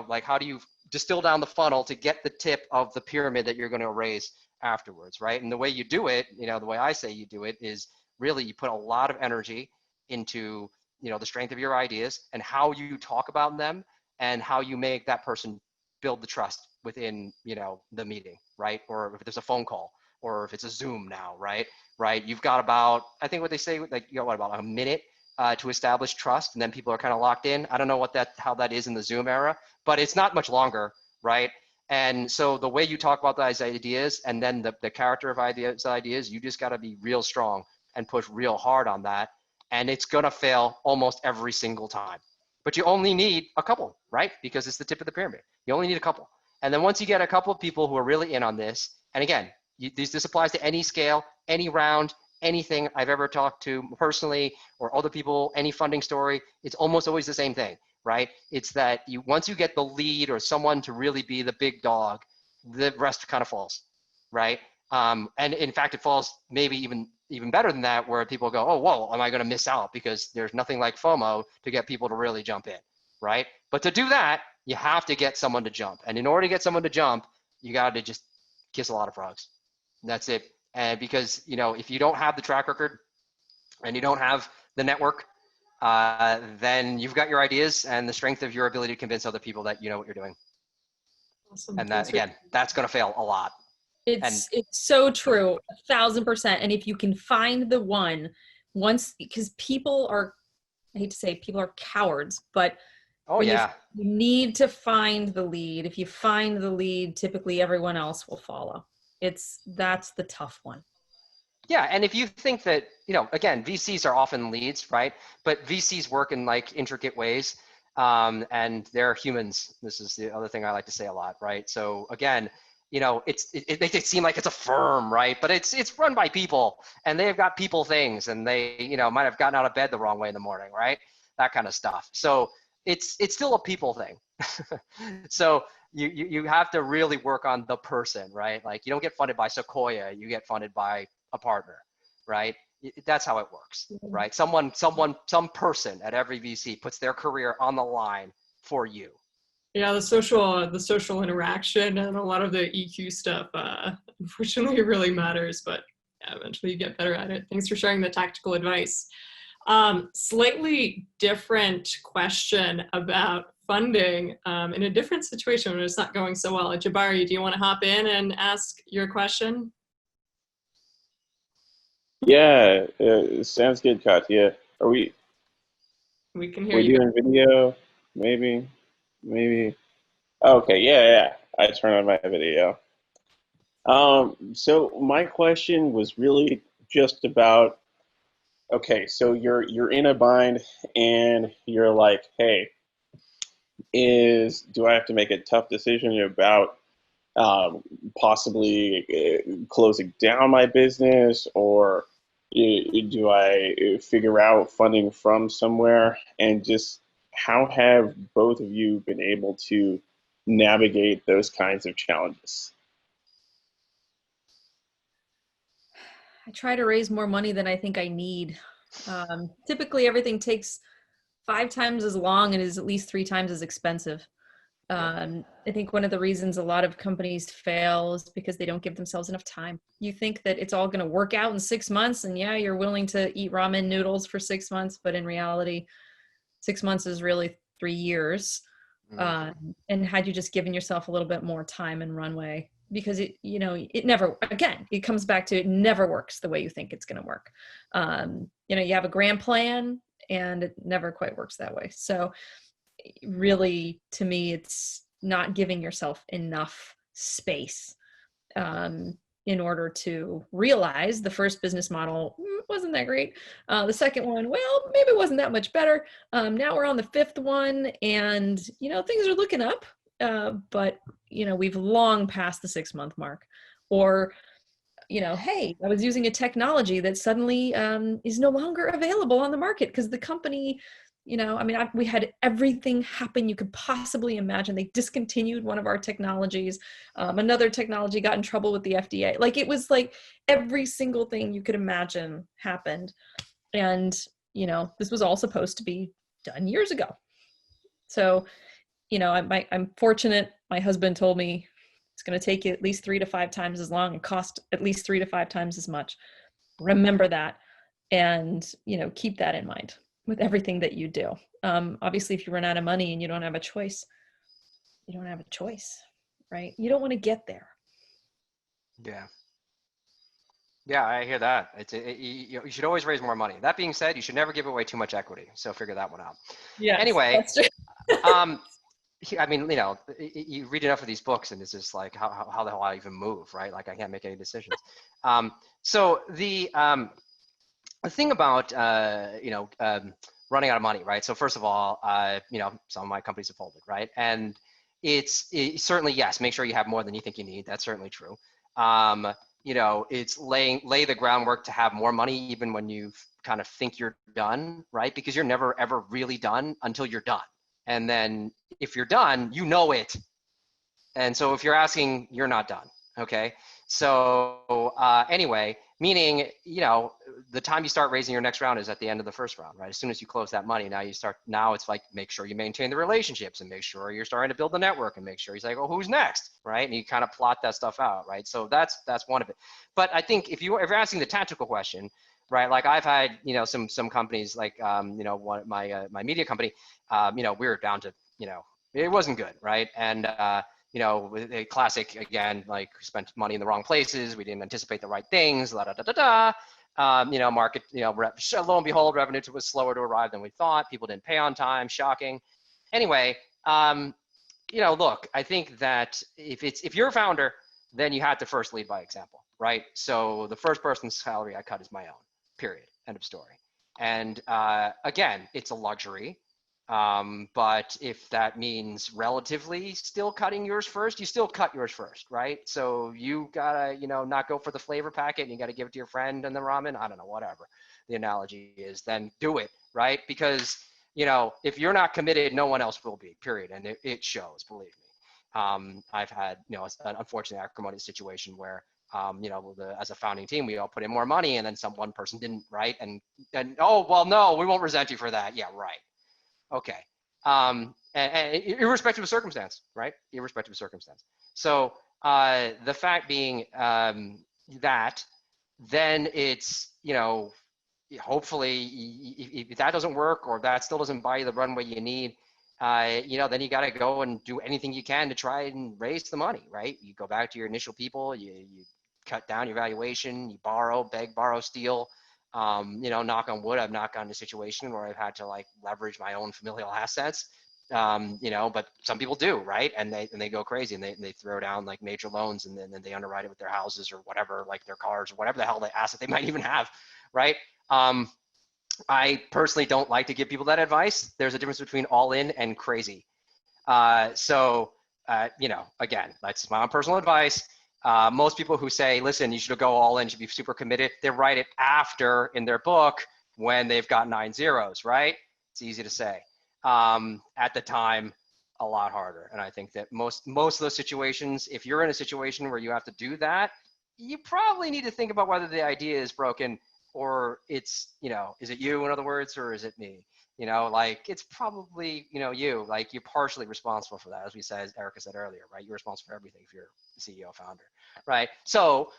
like, how do you distill down the funnel to get the tip of the pyramid that you're going to raise afterwards, right? And the way you do it, the way I say you do it is really you put a lot of energy into, the strength of your ideas and how you talk about them and how you make that person build the trust within, the meeting, right? Or if there's a phone call or if it's a Zoom now, right? You've got about, I think what they say, like, about a minute to establish trust, and then people are kind of locked in. I don't know how that is in the Zoom era, but it's not much longer, right? And so the way you talk about those ideas and then the character of ideas, you just got to be real strong and push real hard on that. And it's going to fail almost every single time. But you only need a couple, right? Because it's the tip of the pyramid. You only need a couple. And then once you get a couple of people who are really in on this, and again, this applies to any scale, any round, anything I've ever talked to personally or other people, any funding story, it's almost always the same thing, right? It's that once you get the lead or someone to really be the big dog, the rest kind of falls, right? And in fact, it falls maybe even better than that, where people go, oh, whoa, am I going to miss out? Because there's nothing like FOMO to get people to really jump in, right? But to do that, you have to get someone to jump. And in order to get someone to jump, you got to just kiss a lot of frogs. That's it. And because, if you don't have the track record and you don't have the network, then you've got your ideas and the strength of your ability to convince other people that you know what you're doing. Awesome. And that, again, that's going to fail a lot. It's so true, 1,000%. And if you can find the one, because people are, I hate to say, people are cowards, but you need to find the lead. If you find the lead, typically everyone else will follow. That's the tough one. Yeah, and if you think that, again, VCs are often leads, right? But VCs work in like intricate ways, and they're humans. This is the other thing I like to say a lot, right? So again, it makes it seem like it's a firm, right? But it's run by people, and they've got people things, and they, might have gotten out of bed the wrong way in the morning, right? That kind of stuff. So it's still a people thing. So you have to really work on the person, right? Like, you don't get funded by Sequoia, you get funded by a partner, right? That's how it works, right? Some person at every VC puts their career on the line for you. Yeah, the social interaction and a lot of the EQ stuff, unfortunately, really matters. But yeah, eventually you get better at it. Thanks for sharing the tactical advice. Slightly different question about funding in a different situation when it's not going so well. Jabari, do you want to hop in and ask your question? Yeah, sounds good, Katya. We can hear We you. doing video? Maybe. Okay, yeah. I turned on my video. So my question was really just about, okay, so you're in a bind and you're like, hey, do I have to make a tough decision about possibly closing down my business, or do I figure out funding from somewhere? And just how have both of you been able to navigate those kinds of challenges? I try to raise more money than I think I need. Typically, everything takes 5 times as long and is at least 3 times as expensive. I think one of the reasons a lot of companies fail is because they don't give themselves enough time. You think that it's all going to work out in 6 months, and yeah, you're willing to eat ramen noodles for 6 months, but in reality, 6 months is really 3 years. And had you just given yourself a little bit more time and runway, because it never, again, it comes back to, it never works the way you think it's going to work. You have a grand plan and it never quite works that way. So really, to me, it's not giving yourself enough space in order to realize the first business model wasn't that great. The second one, well, maybe it wasn't that much better. Now we're on the 5th one, and things are looking up, but we've long passed the 6-month mark. Or hey, I was using a technology that suddenly is no longer available on the market because the company, we had everything happen you could possibly imagine. They discontinued one of our technologies. Another technology got in trouble with the FDA. Like, it was like every single thing you could imagine happened. And, this was all supposed to be done years ago. So, I'm fortunate. My husband told me it's going to take you at least 3 to 5 times as long and cost at least 3 to 5 times as much. Remember that, and, keep that in mind with everything that you do. Obviously, if you run out of money and you don't have a choice, right? You don't want to get there. Yeah, I hear that. You should always raise more money. That being said, you should never give away too much equity. So figure that one out. Yeah. Anyway, you read enough of these books and it's just like, how the hell I even move, right? Like, I can't make any decisions. So the thing about, running out of money, right? So first of all, some of my companies have folded, right? And it's certainly, yes, make sure you have more than you think you need. That's certainly true. It's lay the groundwork to have more money even when you kind of think you're done, right? Because you're never, ever really done until you're done. And then if you're done, it. And so if you're asking, you're not done, okay? So anyway, meaning, the time you start raising your next round is at the end of the first round, right? As soon as you close that money, now it's like, make sure you maintain the relationships and make sure you're starting to build the network and make sure you're like, oh, who's next, right? And you kind of plot that stuff out, right? So that's one of it. But I think if you're asking the tactical question, right? Like, I've had, some companies like, one my media company, we were down to, it wasn't good, right? And a classic, again, like, spent money in the wrong places. We didn't anticipate the right things, market, lo and behold, revenue was slower to arrive than we thought. People didn't pay on time, shocking. Anyway, look, I think that if you're a founder, then you have to first lead by example, right? So the first person's salary I cut is my own, period, end of story. And again, it's a luxury. But if that means relatively still cutting yours first, you still cut yours first, right? So you gotta, not go for the flavor packet and you gotta give it to your friend and the ramen. I don't know, whatever the analogy is, then do it, right? Because, if you're not committed, no one else will be, period. And it shows, believe me. I've had, an unfortunate acrimonious situation where, as a founding team, we all put in more money and then one person didn't, right? And oh, well, no, we won't resent you for that. Yeah, right. Okay. And irrespective of circumstance, right? Irrespective of circumstance. So the fact being that then it's, hopefully if that doesn't work or that still doesn't buy you the runway you need, then you got to go and do anything you can to try and raise the money, right? You go back to your initial people, you cut down your valuation, you beg, borrow, steal. Knock on wood, I've not gotten to a situation where I've had to leverage my own familial assets, but some people do, right? And they go crazy and they throw down major loans and then they underwrite it with their houses or whatever, their cars or whatever the hell the asset they might even have, right? I personally don't like to give people that advice. There's a difference between all in and crazy. So again, that's my own personal advice. Most people who say, listen, you should go all in, you should be super committed, they write it after in their book when they've got 9 zeros, right? It's easy to say. At the time, a lot harder. And I think that most of those situations, if you're in a situation where you have to do that, you probably need to think about whether the idea is broken or it's, is it you, in other words, or is it me? It's probably, you, you're partially responsible for that. As we said, as Erica said earlier, right? You're responsible for everything if you're the CEO founder, right? So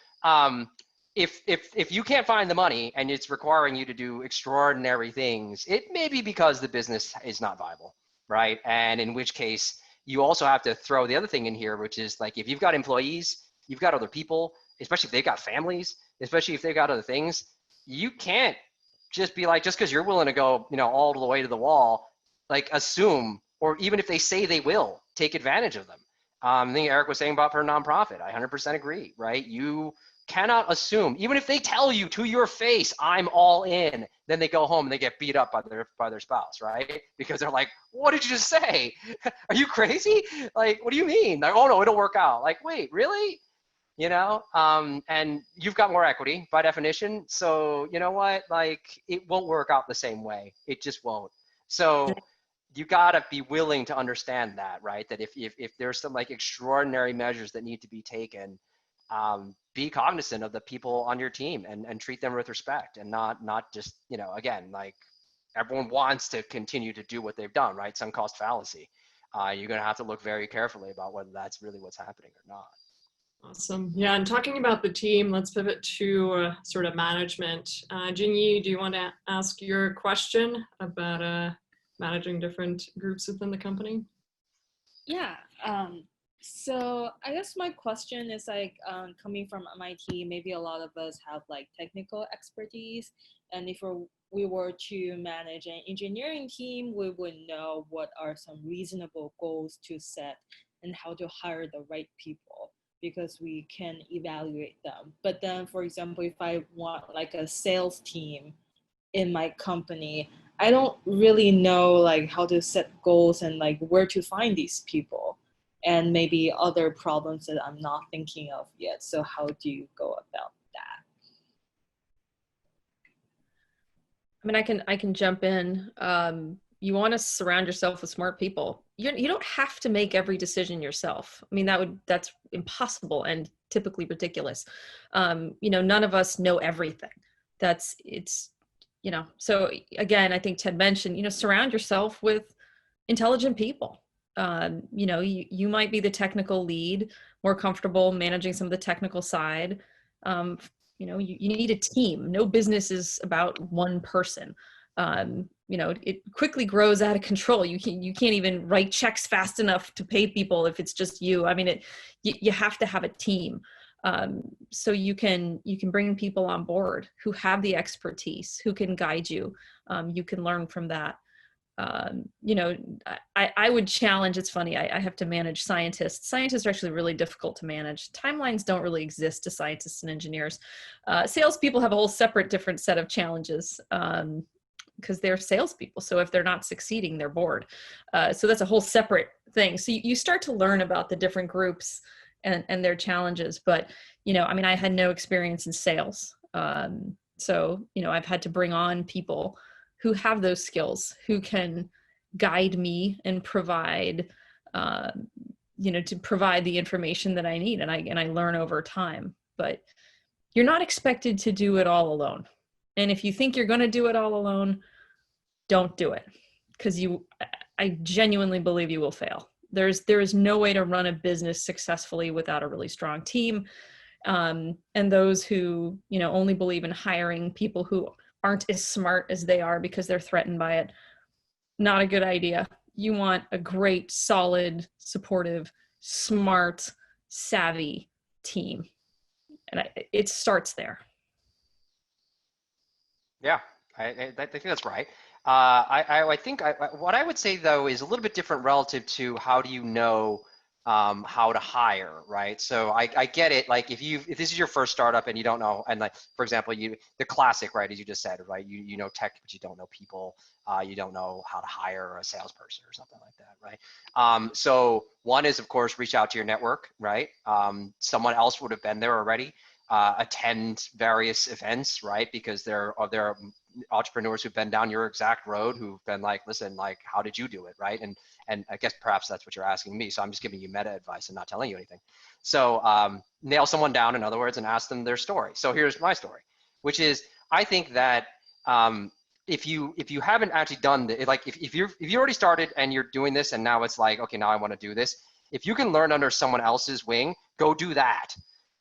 if you can't find the money and it's requiring you to do extraordinary things, it may be because the business is not viable, right? And in which case you also have to throw the other thing in here, which is if you've got employees, you've got other people, especially if they've got families, especially if they've got other things, you can't just be just because you're willing to go, all the way to the wall, assume, or even if they say they will, take advantage of them. I think Eric was saying about her nonprofit. I 100% agree, right? You cannot assume, even if they tell you to your face, I'm all in, then they go home and they get beat up by their spouse, right? Because they're like, what did you just say? Are you crazy? What do you mean? Oh no, it'll work out. Wait, really? And you've got more equity by definition. So you know what, it won't work out the same way. It just won't. So you gotta be willing to understand that, right? That if there's some extraordinary measures that need to be taken, be cognizant of the people on your team and treat them with respect and not just, again, everyone wants to continue to do what they've done, right? Sunk cost fallacy. You're gonna have to look very carefully about whether that's really what's happening or not. Awesome. Yeah, and talking about the team, let's pivot to sort of management. Jinyi, do you want to ask your question about managing different groups within the company? Yeah. So I guess my question is coming from MIT, maybe a lot of us have technical expertise, and if we were to manage an engineering team, we would know what are some reasonable goals to set and how to hire the right people, because we can evaluate them. But then, for example, if I want a sales team in my company, I don't really know how to set goals and where to find these people, and maybe other problems that I'm not thinking of yet. So how do you go about that? I mean, I can jump in. You want to surround yourself with smart people. You don't have to make every decision yourself. I mean, that's impossible and typically ridiculous. None of us know everything. So again, I think Ted mentioned, surround yourself with intelligent people. You might be the technical lead, more comfortable managing some of the technical side. You need a team. No business is about one person. It quickly grows out of control. You can't even write checks fast enough to pay people if it's just you. I mean, you have to have a team. So you can bring people on board who have the expertise, who can guide you. You can learn from that. I would challenge, it's funny, I have to manage scientists. Scientists are actually really difficult to manage. Timelines don't really exist to scientists and engineers. Salespeople have a whole separate different set of challenges. because they're salespeople. So if they're not succeeding, they're bored. So that's a whole separate thing. So you start to learn about the different groups and their challenges. But, I mean, I had no experience in sales. So, I've had to bring on people who have those skills, who can guide me and provide, to provide the information that I need. And I learn over time, but you're not expected to do it all alone. And if you think you're going to do it all alone, don't do it, because I genuinely believe you will fail. There is no way to run a business successfully without a really strong team. And those who, only believe in hiring people who aren't as smart as they are because they're threatened by it, not a good idea. You want a great, solid, supportive, smart, savvy team. And it starts there. Yeah, I think that's right. I think what I would say though is a little bit different relative to how do you know how to hire, right? So I get it. Like if this is your first startup and you don't know, and like for example, the classic, right, as you just said, right? You know tech, but you don't know people. You don't know how to hire a salesperson or something like that, right? So one is of course reach out to your network, right? Someone else would have been there already. Attend various events, right? Because there are entrepreneurs who've been down your exact road who've been like, listen, like, how did you do it, right? And I guess perhaps that's what you're asking me. So I'm just giving you meta advice and not telling you anything. So nail someone down, in other words, and ask them their story. So here's my story, which is I think that if you haven't actually done the, like if you already started and you're doing this and now it's like, okay, now I want to do this. If you can learn under someone else's wing, go do that.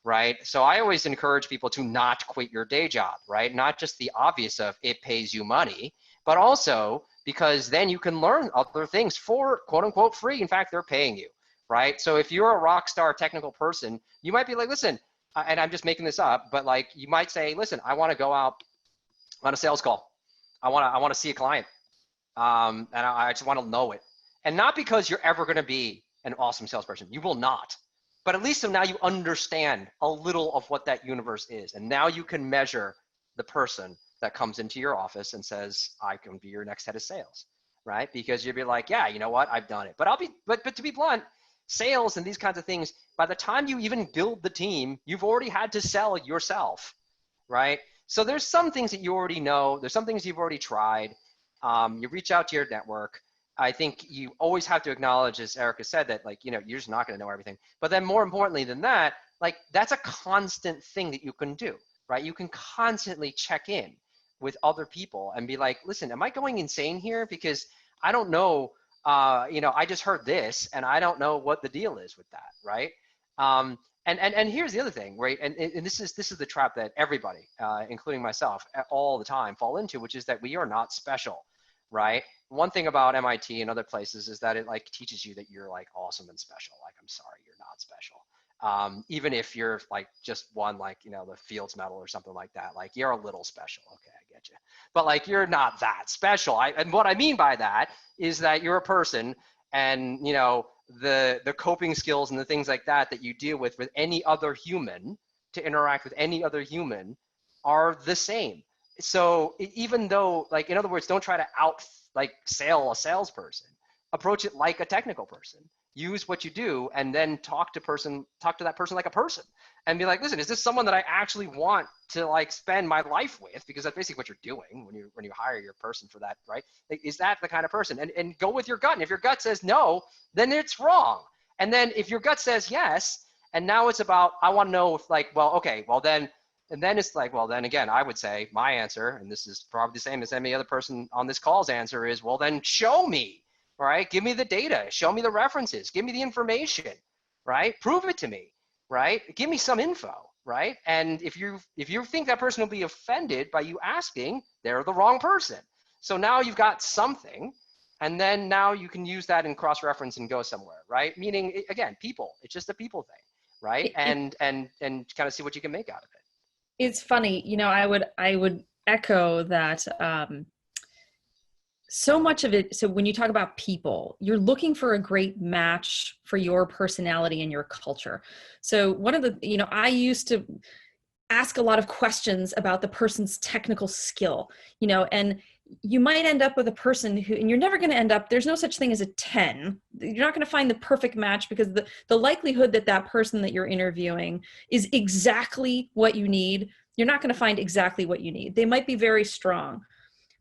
Right? So I always encourage people to not quit your day job, right? Not just the obvious of it pays you money, but also because then you can learn other things for quote unquote free. In fact, they're paying you, right? So if you're a rock star technical person, you might be like, listen, and I'm just making this up, but like you might say, listen, I want to go out on a sales call. I want to see a client. And I just want to know it. And not because you're ever going to be an awesome salesperson. You will not. But at least so now you understand a little of what that universe is. And now you can measure the person that comes into your office and says, I can be your next head of sales, right? Because you'll be like, yeah, you know what, I've done it. But to be blunt, sales and these kinds of things, by the time you even build the team, you've already had to sell yourself, right? So there's some things that you already know. There's some things you've already tried. You reach out to your network. I think you always have to acknowledge, as Erica said, that like, you're just not going to know everything. But then more importantly than that, like that's a constant thing that you can do, right? You can constantly check in with other people and be like, listen, am I going insane here? Because I don't know, I just heard this and I don't know what the deal is with that, right? And here's the other thing, right? And this is the trap that everybody, including myself, all the time fall into, which is that we are not special, right? One thing about MIT and other places is that it like teaches you that you're like awesome and special. Like, I'm sorry, you're not special. Even if you're like just won like, the Fields Medal or something like that, like you're a little special. Okay, I get you. But like, you're not that special. And what I mean by that is that you're a person and, the coping skills and the things like that you deal with any other human, to interact with any other human, are the same. So even though, like, in other words, don't try to sell a salesperson. Approach it like a technical person. Use what you do, and then talk to that person like a person, and be like, listen, is this someone that I actually want to like spend my life with? Because that's basically what you're doing when you hire your person for that, right? Like, is that the kind of person? And go with your gut. And if your gut says no, then it's wrong. And then if your gut says yes, and now it's about, I want to know if like, well, okay, well then. And then it's like, well, then again, I would say my answer, and this is probably the same as any other person on this call's answer, is, well, then show me, right? Give me the data, show me the references, give me the information, right? Prove it to me, right? Give me some info, right? And if you think that person will be offended by you asking, they're the wrong person. So now you've got something, and then now you can use that and cross-reference and go somewhere, right? Meaning, again, people. It's just a people thing, right? And kind of see what you can make out of it. It's funny, I would echo that. So much of it. So when you talk about people, you're looking for a great match for your personality and your culture. So one of the, I used to ask a lot of questions about the person's technical skill, and you might end up with a person who, and you're never going to end up, there's no such thing as a 10. You're not going to find the perfect match, because the likelihood that that person that you're interviewing is exactly what you need, you're not going to find exactly what you need. They might be very strong.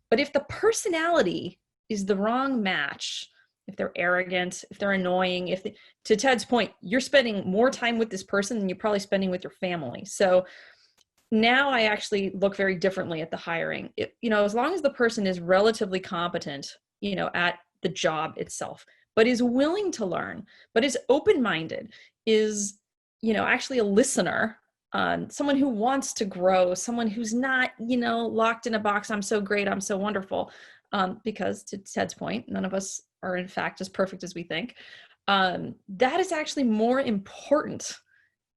But if the personality is the wrong match, if they're arrogant, if they're annoying, to Ted's point, you're spending more time with this person than you're probably spending with your family. So now I actually look very differently at the hiring. As long as the person is relatively competent, at the job itself, but is willing to learn, but is open-minded, is, actually a listener, someone who wants to grow, someone who's not, locked in a box. I'm so great, I'm so wonderful. Because to Ted's point, none of us are in fact as perfect as we think. That is actually more important,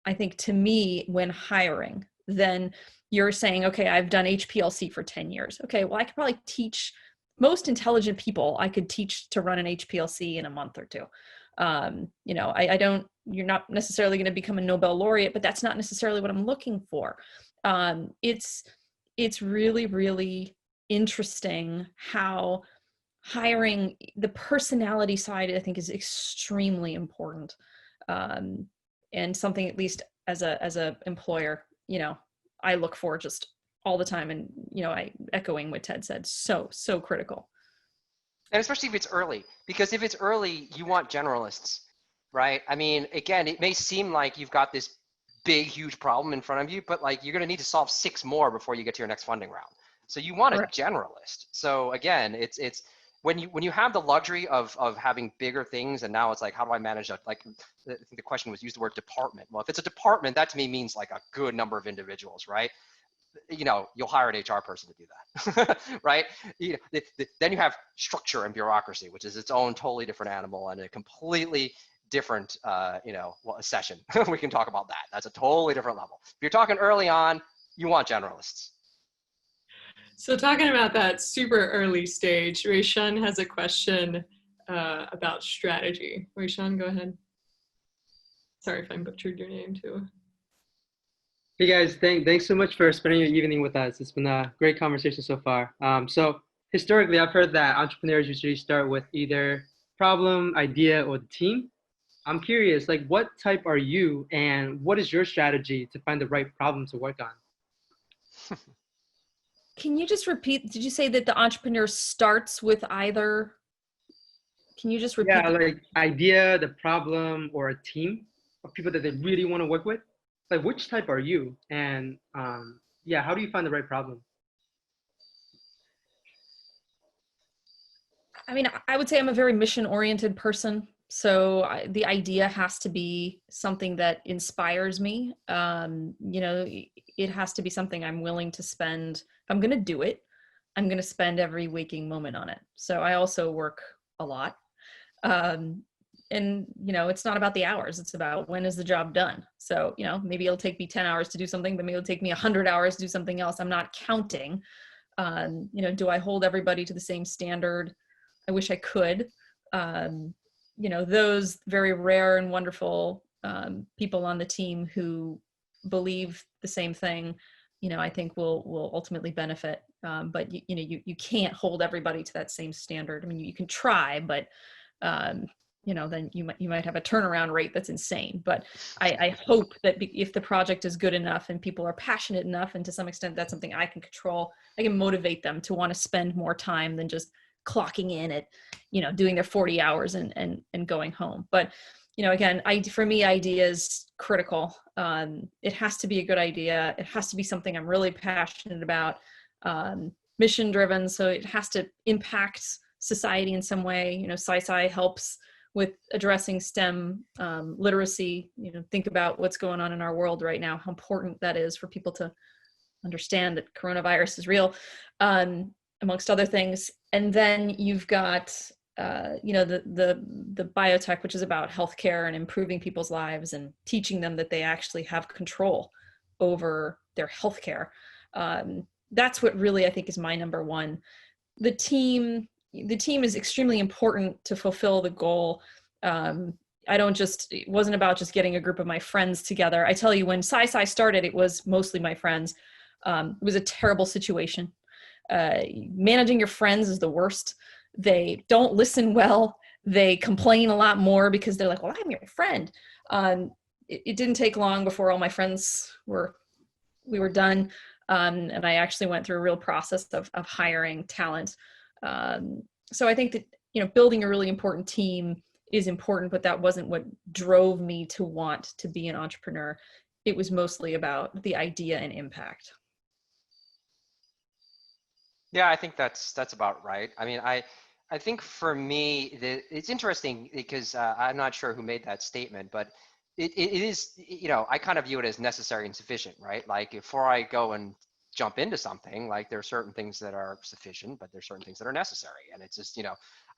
I think, to me when hiring, than you're saying, okay, I've done HPLC for 10 years. Okay, well, I could probably teach most intelligent people, I could teach to run an HPLC in a month or two. You're not necessarily going to become a Nobel laureate, but that's not necessarily what I'm looking for. It's really, really interesting how hiring, the personality side, I think, is extremely important. And something, at least as a employer, I look for just all the time. And, I echoing what Ted said, so critical. And especially if it's early, because if it's early, you want generalists, right? I mean, again, it may seem like you've got this big, huge problem in front of you, but like you're going to need to solve 6 more before you get to your next funding round. So you want a generalist. So again, it's when you have the luxury of having bigger things, and now it's like, how do I manage that? Like, I think the question was, use the word department. Well, if it's a department, that to me means like a good number of individuals, right? You'll hire an HR person to do that, right? Then you have structure and bureaucracy, which is its own totally different animal and a completely different, session. We can talk about that. That's a totally different level. If you're talking early on, you want generalists. So talking about that super early stage, Rayshawn has a question about strategy. Rayshawn, go ahead. Sorry if I butchered your name too. Hey guys, thanks so much for spending your evening with us. It's been a great conversation so far. So historically, I've heard that entrepreneurs usually start with either problem, idea, or the team. I'm curious, like, what type are you, and what is your strategy to find the right problem to work on? Can you just repeat? Did you say that the entrepreneur starts with either? Can you just repeat? Yeah, like idea, the problem, or a team of people that they really want to work with. Like, which type are you? And how do you find the right problem? I mean, I would say I'm a very mission-oriented person. So the idea has to be something that inspires me. It has to be something I'm willing to spend. If I'm going to do it, I'm going to spend every waking moment on it. So I also work a lot. And, it's not about the hours. It's about when is the job done. So, maybe it'll take me 10 hours to do something, but maybe it'll take me 100 hours to do something else. I'm not counting. Do I hold everybody to the same standard? I wish I could. Those very rare and wonderful people on the team who believe the same thing, I think will ultimately benefit. But you can't hold everybody to that same standard. I mean, you can try, but then you might have a turnaround rate that's insane. But I hope that if the project is good enough and people are passionate enough, and to some extent that's something I can control, I can motivate them to want to spend more time than just clocking in at, doing their 40 hours and going home. But, again, for me, idea is critical. It has to be a good idea. It has to be something I'm really passionate about, mission driven. So it has to impact society in some way. SciSci helps with addressing STEM literacy. Think about what's going on in our world right now, how important that is for people to understand that coronavirus is real, amongst other things. And then you've got, the biotech, which is about healthcare and improving people's lives and teaching them that they actually have control over their healthcare. That's what really I think is my number one. The team is extremely important to fulfill the goal. It wasn't about just getting a group of my friends together. I tell you, when SciSci started, it was mostly my friends. It was a terrible situation. Managing your friends is the worst. They don't listen well. They complain a lot more because they're like, well, I'm your friend. It didn't take long before all my friends we were done. And I actually went through a real process of hiring talent. So I think that, building a really important team is important, but that wasn't what drove me to want to be an entrepreneur. It was mostly about the idea and impact. Yeah, I think that's about right. I mean, I think for me, it's interesting because I'm not sure who made that statement, but it is, I kind of view it as necessary and sufficient, right? Like before I go and jump into something, like there are certain things that are sufficient, but there's certain things that are necessary. And it's just,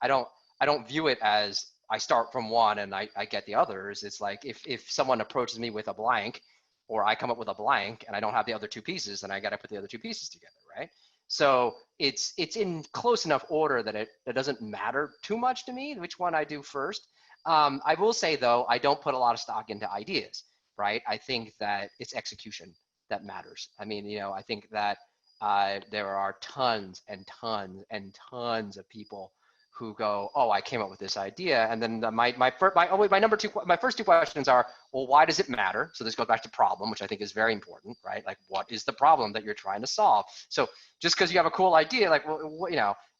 I don't view it as I start from one and I get the others. It's like if someone approaches me with a blank, or I come up with a blank and I don't have the other two pieces, then I got to put the other two pieces together, right? So it's in close enough order that it doesn't matter too much to me which one I do first. I will say though, I don't put a lot of stock into ideas, right? I think that it's execution that matters. I mean, I think that there are tons and tons and tons of people who go, oh, I came up with this idea, and then my first two questions are, well, why does it matter? So this goes back to problem, which I think is very important, right? Like, what is the problem that you're trying to solve? So just because you have a cool idea, like, well,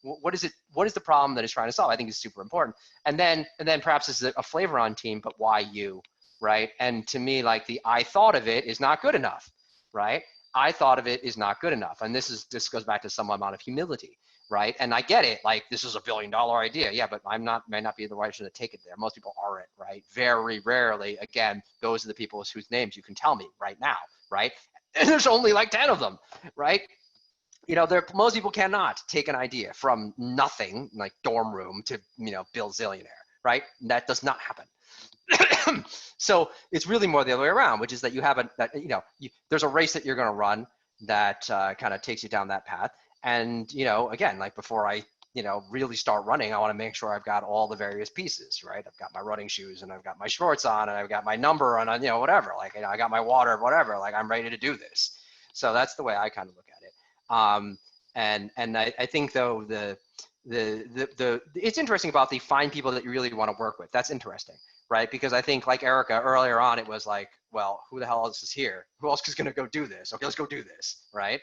what is it? What is the problem that it's trying to solve? I think is super important. And then perhaps this is a flavor on team, but why you, right? And to me, like I thought of it is not good enough, right? I thought of it is not good enough, and this goes back to some amount of humility. Right. And I get it. Like, this is $1 billion idea. Yeah, but may not be the right person to take it there. Most people aren't, right? Very rarely, again, those are the people whose names you can tell me right now, right? And there's only like 10 of them, right? Most people cannot take an idea from nothing, like dorm room, to, Bill Zillionaire, right? That does not happen. So it's really more the other way around, which is that you have there's a race that you're going to run that kind of takes you down that path. And, again, like before I, really start running, I want to make sure I've got all the various pieces, right? I've got my running shoes and I've got my shorts on and I've got my number on, whatever, like, I got my water, whatever, like I'm ready to do this. So that's the way I kind of look at it. And I think though, it's interesting about the find people that you really want to work with. That's interesting, right? Because I think like Erica earlier on, it was like, well, who the hell else is here? Who else is going to go do this? Okay, let's go do this, right?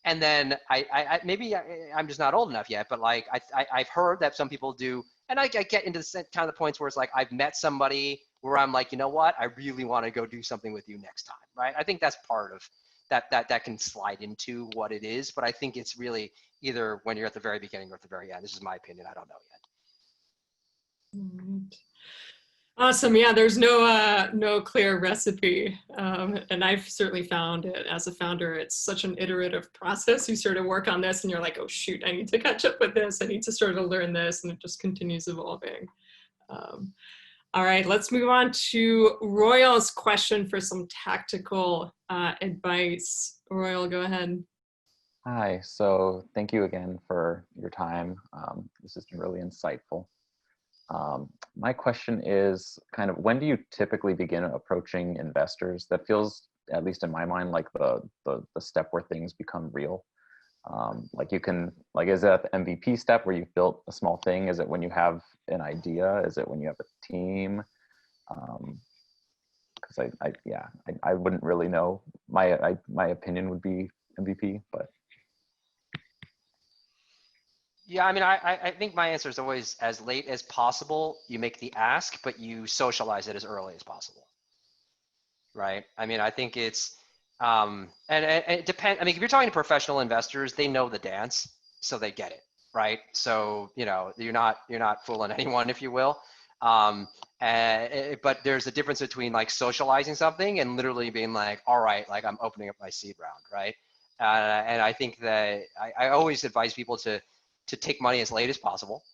And then I'm just not old enough yet, but like I've heard that some people do, and I get into the kind of the points where it's like I've met somebody where I'm like, you know what, I really want to go do something with you next time, right? I think that's part of that can slide into what it is, but I think it's really either when you're at the very beginning or at the very end. This is my opinion. I don't know yet. Awesome. Yeah, there's no clear recipe. And I've certainly found it as a founder, it's such an iterative process. You sort of work on this and you're like, oh shoot, I need to catch up with this. I need to sort of learn this, and it just continues evolving. All right, let's move on to Royal's question for some tactical advice. Royal, go ahead. Hi, so thank you again for your time. This has been really insightful. My question is kind of, when do you typically begin approaching investors? That feels, at least in my mind, like the step where things become real. Like you can, like, is that the MVP step where you've built a small thing? Is it when you have an idea? Is it when you have a team? Because I wouldn't really know. My opinion would be MVP, but. Yeah, I mean, I think my answer is always as late as possible. You make the ask, but you socialize it as early as possible, right? I mean, I think it's, and it depends. I mean, if you're talking to professional investors, they know the dance, so they get it, right? So you're not fooling anyone, if you will. But there's a difference between like socializing something and literally being like, all right, like I'm opening up my seed round, right? And I think that I always advise people to take money as late as possible,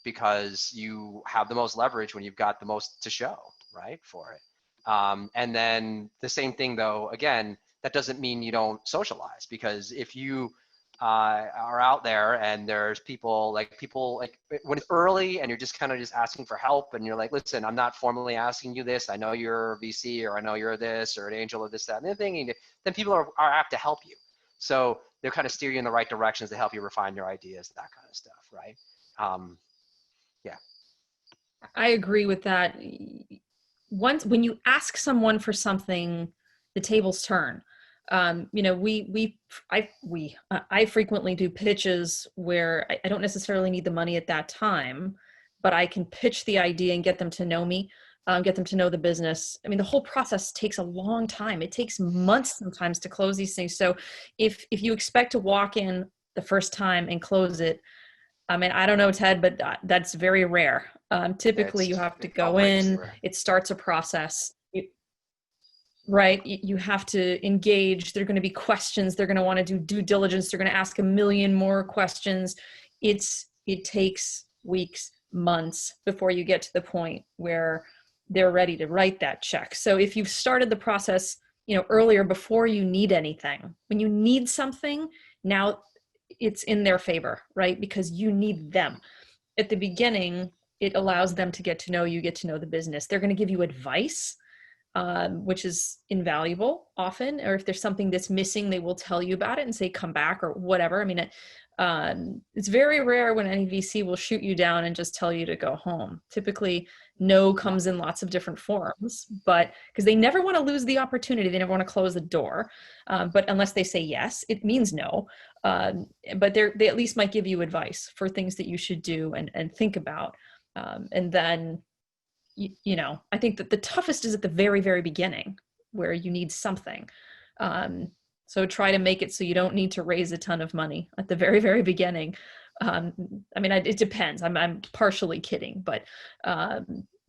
because you have the most leverage when you've got the most to show, right, for it. And then the same thing though, again, that doesn't mean you don't socialize, because if you are out there and there's people like when it's early and you're just kind of just asking for help and you're like, listen, I'm not formally asking you this. I know you're a VC, or I know you're this, or an angel, or this, that, and the thing, then people are apt to help you. So they'll kind of steer you in the right directions to help you refine your ideas, that kind of stuff, right? Yeah. I agree with that. When you ask someone for something, the tables turn. You know, I frequently do pitches where I don't necessarily need the money at that time, but I can pitch the idea and get them to know me, get them to know the business. I mean, the whole process takes a long time. It takes months sometimes to close these things. So if you expect to walk in the first time and close it, I mean, I don't know, Ted, but that's very rare. Typically, you have to go in, it starts a process. Right? You have to engage. There are going to be questions. They're going to want to do due diligence. They're going to ask a million more questions. It takes weeks, months before you get to the point where they're ready to write that check. So if you've started the process, you know, earlier, before you need anything, when you need something, now it's in their favor, right? Because you need them. At the beginning, it allows them to get to know you, get to know the business. They're going to give you advice, which is invaluable often, or if there's something that's missing, they will tell you about it and say, come back or whatever. I mean, it's very rare when any VC will shoot you down and just tell you to go home. Typically, no comes in lots of different forms, but because they never want to lose the opportunity, they never want to close the door. But unless they say yes, it means no. But they at least might give you advice for things that you should do and think about. And then, you know, I think that the toughest is at the very, very beginning where you need something. So try to make it so you don't need to raise a ton of money at the very, very beginning. I mean, it depends. I'm partially kidding, but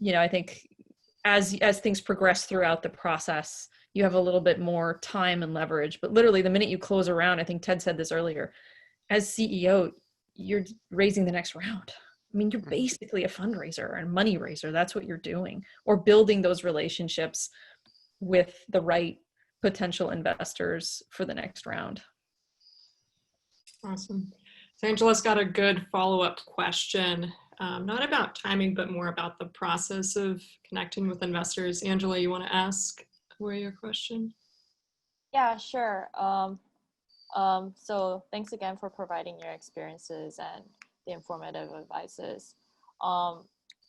you know, I think as things progress throughout the process, you have a little bit more time and leverage. But literally, the minute you close a round, I think Ted said this earlier, as CEO, you're raising the next round. I mean, you're basically a fundraiser and money raiser. That's what you're doing, or building those relationships with the right potential investors for the next round. Awesome. So Angela's got a good follow-up question, not about timing, but more about the process of connecting with investors. Angela, you want to ask where your question? Yeah, sure. So thanks again for providing your experiences and the informative advices.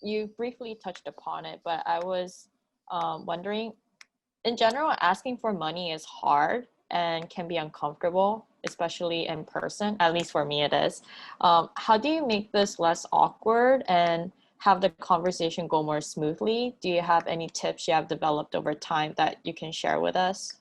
You briefly touched upon it, but I was wondering, in general, asking for money is hard and can be uncomfortable, especially in person. At least for me it is. How do you make this less awkward and have the conversation go more smoothly? Do you have any tips you have developed over time that you can share with us?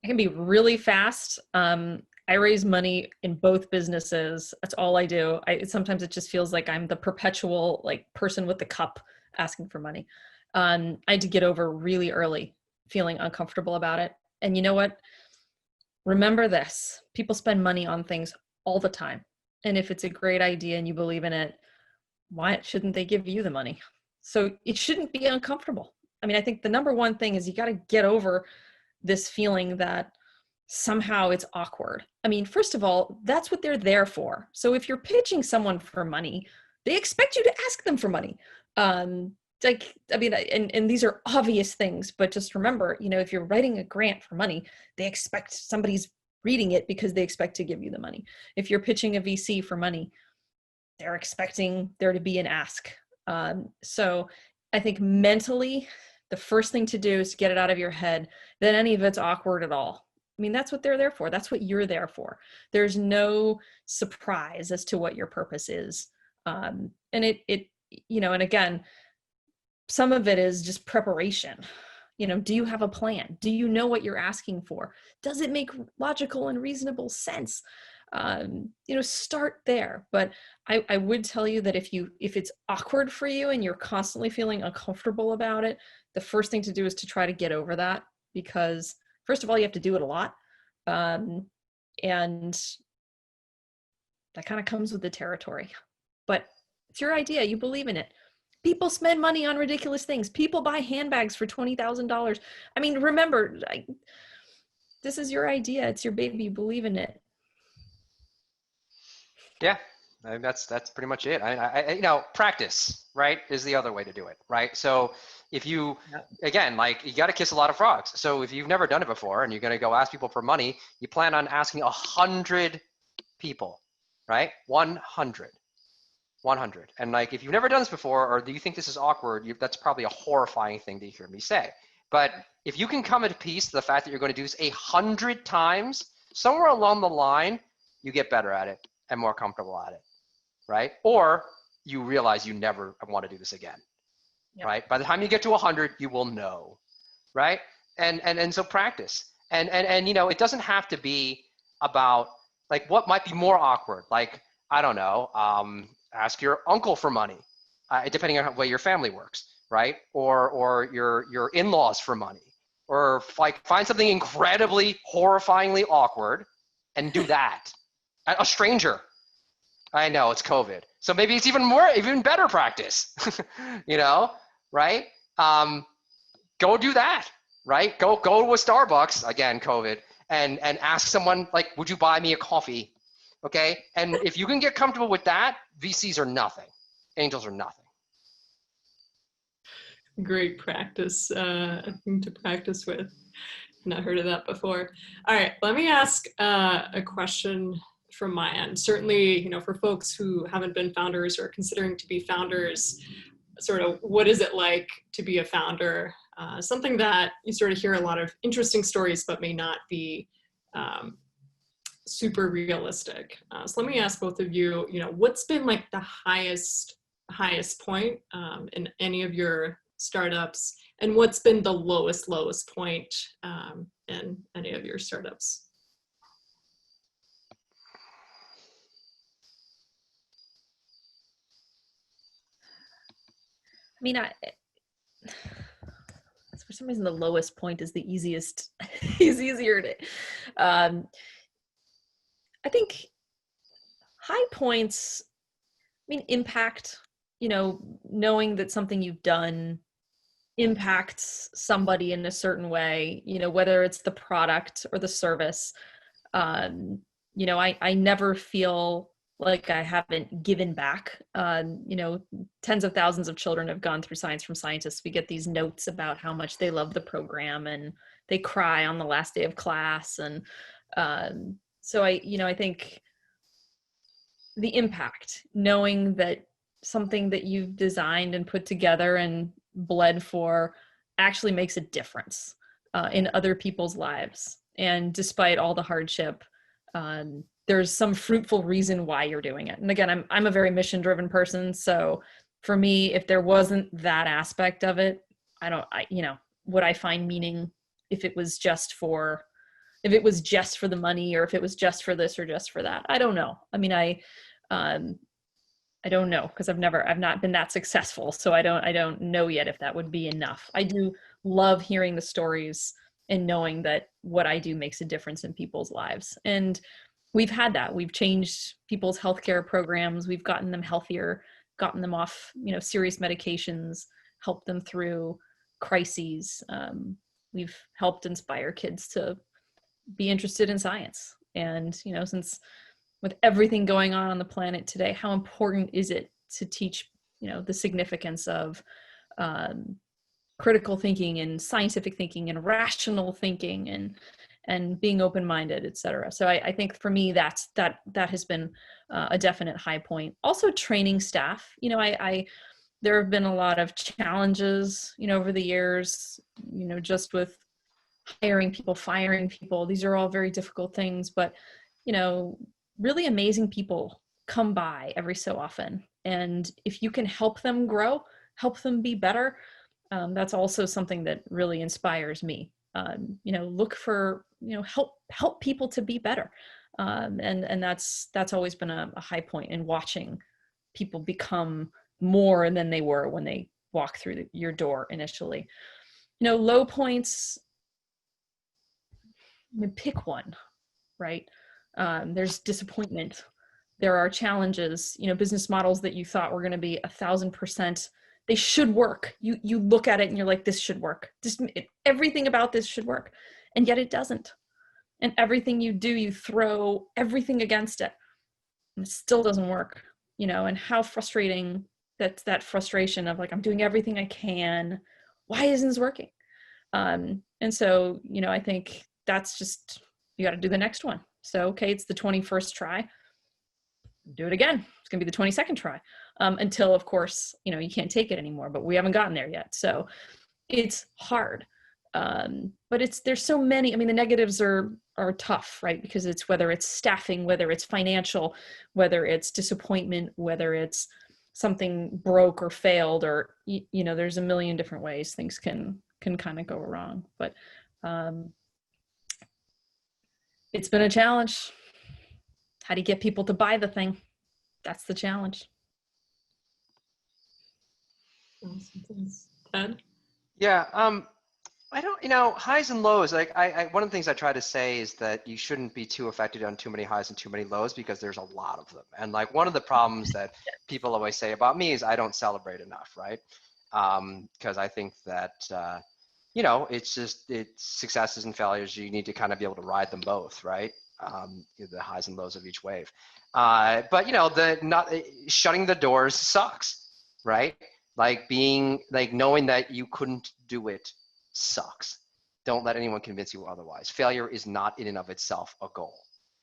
It can be really fast. I raise money in both businesses. That's all I do. Sometimes it just feels like I'm the perpetual like person with the cup asking for money. I had to get over really early feeling uncomfortable about it. And you know what? Remember this, people spend money on things all the time. And if it's a great idea and you believe in it, why shouldn't they give you the money? So it shouldn't be uncomfortable. I mean, I think the number one thing is you got to get over this feeling that somehow it's awkward. I mean, first of all, that's what they're there for. So if you're pitching someone for money, they expect you to ask them for money. And these are obvious things, but just remember, you know, if you're writing a grant for money, they expect somebody's reading it because they expect to give you the money. If you're pitching a VC for money, they're expecting there to be an ask. So I think mentally, the first thing to do is to get it out of your head that any of it's awkward at all. I mean, that's what they're there for. That's what you're there for. There's no surprise as to what your purpose is. And you know, and again, some of it is just preparation. You know, do you have a plan? Do you know what you're asking for? Does it make logical and reasonable sense? You know, start there. But I would tell you that if it's awkward for you and you're constantly feeling uncomfortable about it, the first thing to do is to try to get over that, because first of all, you have to do it a lot. And that kind of comes with the territory. But it's your idea. You believe in it. People spend money on ridiculous things. People buy handbags for $20,000. I mean, remember, this is your idea. It's your baby. You believe in it. Yeah, I mean, that's pretty much it. You know, practice, right, is the other way to do it, right? So if you, again, like you got to kiss a lot of frogs. So if you've never done it before and you're going to go ask people for money, you plan on asking 100 people, right? 100. And like, if you've never done this before, or do you think this is awkward, that's probably a horrifying thing to hear me say. But if you can come at peace to the fact that you're going to do this 100 times, somewhere along the line, you get better at it and more comfortable at it, right? Or you realize you never want to do this again, right? By the time you get to 100, you will know, right? And so practice. And you know, it doesn't have to be about like what might be more awkward. Like, I don't know, ask your uncle for money, depending on the way your family works, right? Or your in-laws for money, or like find something incredibly, horrifyingly awkward and do that. A stranger. I know it's COVID, so maybe it's even better practice, you know, right? Go do that, right? Go to a Starbucks, again, COVID, and ask someone like, would you buy me a coffee? Okay, and if you can get comfortable with that, VCs are nothing, angels are nothing. Great practice, thing to practice with. Not heard of that before. All right, let me ask a question from my end. Certainly, you know, for folks who haven't been founders or considering to be founders, sort of what is it like to be a founder? Something that you sort of hear a lot of interesting stories, but may not be super realistic. So let me ask both of you, you know, what's been like the highest point in any of your startups, and what's been the lowest point in any of your startups? I mean, for some reason, the lowest point is the easiest, is easier to, I think high points, I mean, impact, you know, knowing that something you've done impacts somebody in a certain way, you know, whether it's the product or the service. You know, I never feel like I haven't given back. You know, tens of thousands of children have gone through Science from Scientists. We get these notes about how much they love the program and they cry on the last day of class. And so I think the impact, knowing that something that you've designed and put together and bled for actually makes a difference in other people's lives. And despite all the hardship, there's some fruitful reason why you're doing it. And again, I'm a very mission-driven person. So for me, if there wasn't that aspect of it, would I find meaning if it was just for the money, or if it was just for this or just for that? I don't know. I mean, I don't know, because I've not been that successful. So I don't know yet if that would be enough. I do love hearing the stories and knowing that what I do makes a difference in people's lives. And we've had that. We've changed people's healthcare programs. We've gotten them healthier, gotten them off, you know, serious medications, helped them through crises. We've helped inspire kids to be interested in science. And, you know, since with everything going on the planet today, how important is it to teach, you know, the significance of critical thinking and scientific thinking and rational thinking and being open-minded, et cetera. So I think for me, that has been a definite high point. Also training staff. You know, there have been a lot of challenges, you know, over the years, you know, just with hiring people, firing people. These are all very difficult things, but, you know, really amazing people come by every so often. And if you can help them grow, help them be better, that's also something that really inspires me. You know, look for, you know, help people to be better. And that's always been a high point in watching people become more than they were when they walk through your door initially. You know, low points, I mean, pick one, right? There's disappointment. There are challenges, you know, business models that you thought were going to be 1,000%. They should work. You look at it and you're like, this should work. Everything about this should work. And yet it doesn't. And everything you do, you throw everything against it. and it still doesn't work, and how frustrating that frustration of like, I'm doing everything I can. Why isn't this working? And so, I think that's just, you got to do the next one. So, okay, it's the 21st try. Do it again. It's going to be the 22nd try, until, of course, you can't take it anymore, but we haven't gotten there yet. So it's hard. But there's so many, the negatives are tough, right? Because it's, whether it's staffing, whether it's financial, whether it's disappointment, whether it's something broke or failed, or, there's a million different ways things can kind of go wrong. But it's been a challenge. How do you get people to buy the thing? That's the challenge. Awesome. Thanks. Ted? Yeah. I don't, highs and lows, like one of the things I try to say is that you shouldn't be too affected on too many highs and too many lows, because there's a lot of them. And like one of the problems that people always say about me is I don't celebrate enough, right? Because I think that, it's successes and failures. You need to kind of be able to ride them both, right? The highs and lows of each wave. But shutting the doors sucks, right? Like knowing that you couldn't do it sucks. Don't let anyone convince you otherwise. Failure is not in and of itself a goal,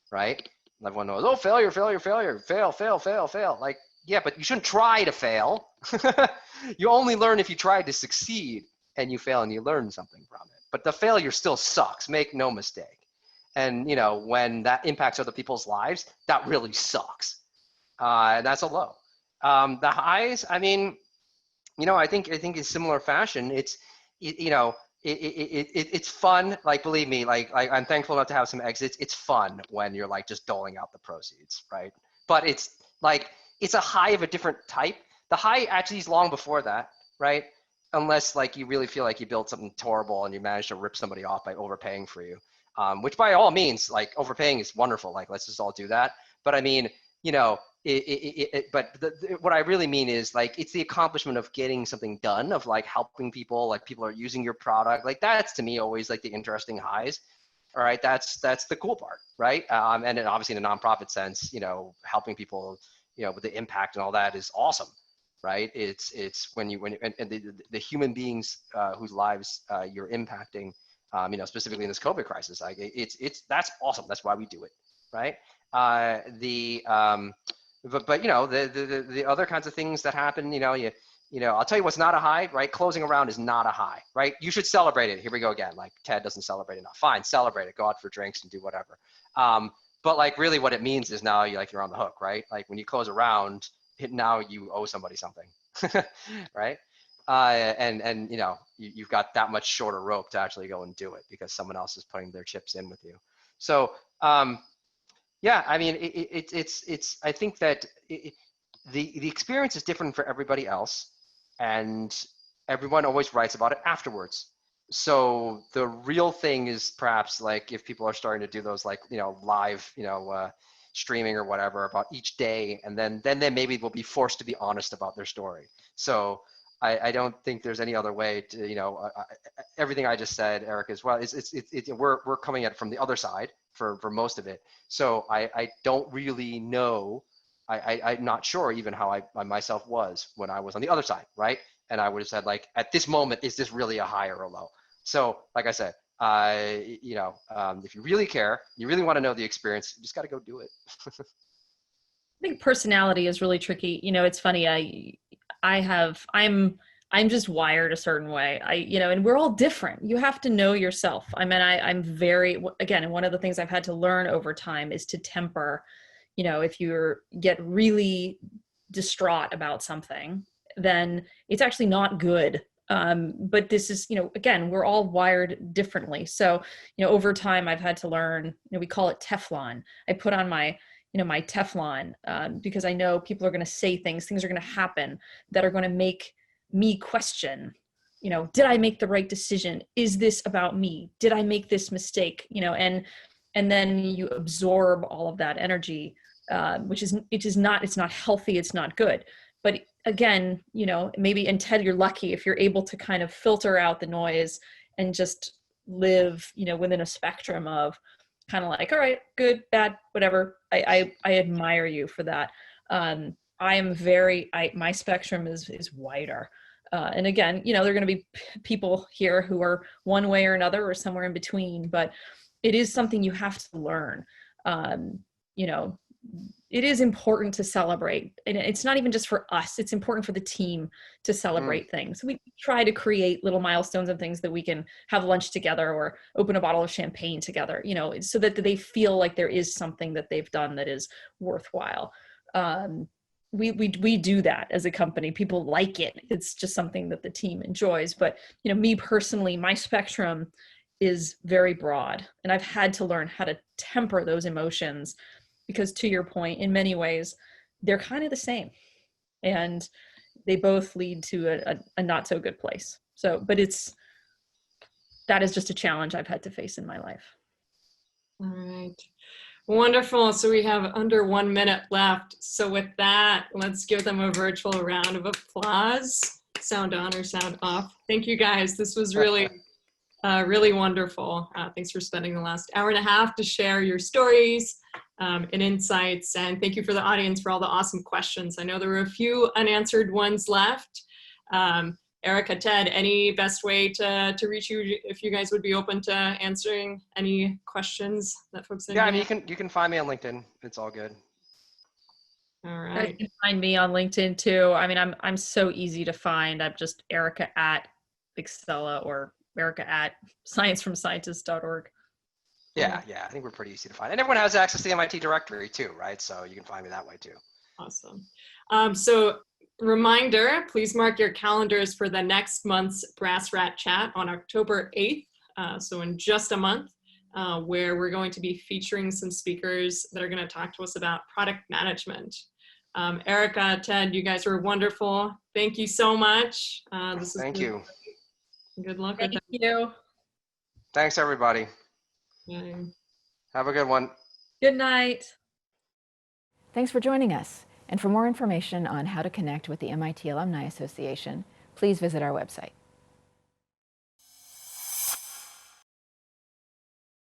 right? Everyone knows, oh, failure, fail. Like, yeah, but you shouldn't try to fail. You only learn if you try to succeed, and you fail and you learn something from it. But the failure still sucks, make no mistake. And, when that impacts other people's lives, that really sucks. And that's a low. The highs, I think in similar fashion, it's fun. Like, believe me, like I'm thankful enough to have some exits. It's fun when you're like just doling out the proceeds, right? But it's a high of a different type. The high actually is long before that, right? Unless like you really feel like you built something horrible and you managed to rip somebody off by overpaying for you, which by all means, like overpaying is wonderful. Like, let's just all do that. But what I really mean is like, it's the accomplishment of getting something done, of like helping people, like people are using your product. Like that's to me always like the interesting highs. All right. That's the cool part. Right. And then obviously in a nonprofit sense, helping people, with the impact and all that is awesome. Right. It's when the human beings whose lives you're impacting, specifically in this COVID crisis, like that's awesome. That's why we do it. Right. But the other kinds of things that happen, I'll tell you what's not a high, right? Closing a round is not a high, right? You should celebrate it. Here we go again. Like Ted doesn't celebrate enough. Fine, celebrate it. Go out for drinks and do whatever. But like really what it means is now you're on the hook, right? Like when you close a round, now you owe somebody something, right? And you've got that much shorter rope to actually go and do it because someone else is putting their chips in with you. So, yeah, I think that the experience is different for everybody else, and everyone always writes about it afterwards. So the real thing is perhaps like if people are starting to do those like, live, streaming or whatever about each day, and then they maybe will be forced to be honest about their story. So I don't think there's any other way to, everything I just said, Eric, as well, we're coming at it from the other side for most of it. So I don't really know. I'm not sure even how I myself was when I was on the other side, right? And I would have said like, at this moment, is this really a high or a low? So like I said, if you really care, you really want to know the experience, you just got to go do it. I think personality is really tricky. It's funny. I'm just wired a certain way. And we're all different. You have to know yourself. I'm very, again, and one of the things I've had to learn over time is to temper, if you get really distraught about something, then it's actually not good. But this is, again, we're all wired differently. So, over time I've had to learn, we call it Teflon. I put on my Teflon because I know people are going to say things are going to happen that are going to make me question, did I make the right decision? Is this about me? Did I make this mistake? And then you absorb all of that energy, which is it's not healthy. It's not good. But again, maybe, and Ted, you're lucky if you're able to kind of filter out the noise and just live, within a spectrum of, kind of like, all right, good, bad, whatever. I admire you for that. I am my spectrum is wider. And again, there are going to be people here who are one way or another or somewhere in between, but it is something you have to learn. It is important to celebrate. And it's not even just for us, it's important for the team to celebrate things. We try to create little milestones and things that we can have lunch together or open a bottle of champagne together, so that they feel like there is something that they've done that is worthwhile. We do that as a company. People like it. It's just something that the team enjoys. But, me personally, my spectrum is very broad, and I've had to learn how to temper those emotions because, to your point, in many ways, they're kind of the same, and they both lead to a not so good place. So, but that is just a challenge I've had to face in my life. All right. Wonderful. So we have under 1 minute left. So with that, let's give them a virtual round of applause. Sound on or sound off. Thank you guys. This was really, really wonderful. Thanks for spending the last hour and a half to share your stories and insights. And thank you for the audience for all the awesome questions. I know there were a few unanswered ones left. Erica, Ted, any best way to reach you if you guys would be open to answering any questions that folks have? Yeah, I mean, you can find me on LinkedIn. It's all good. All right. You can find me on LinkedIn too. I mean, I'm so easy to find. I'm just Erica at Excella or Erica at sciencefromscientists.org. Yeah, I think we're pretty easy to find. And everyone has access to the MIT directory too, right? So you can find me that way too. Awesome. So reminder, please mark your calendars for the next month's Brass Rat Chat on October 8th. So in just a month, where we're going to be featuring some speakers that are going to talk to us about product management. Erica, Ted, you guys were wonderful. Thank you so much. Thank you. Good luck. Thank you. Thanks, everybody. Bye. Have a good one. Good night. Thanks for joining us. And for more information on how to connect with the MIT Alumni Association, please visit our website.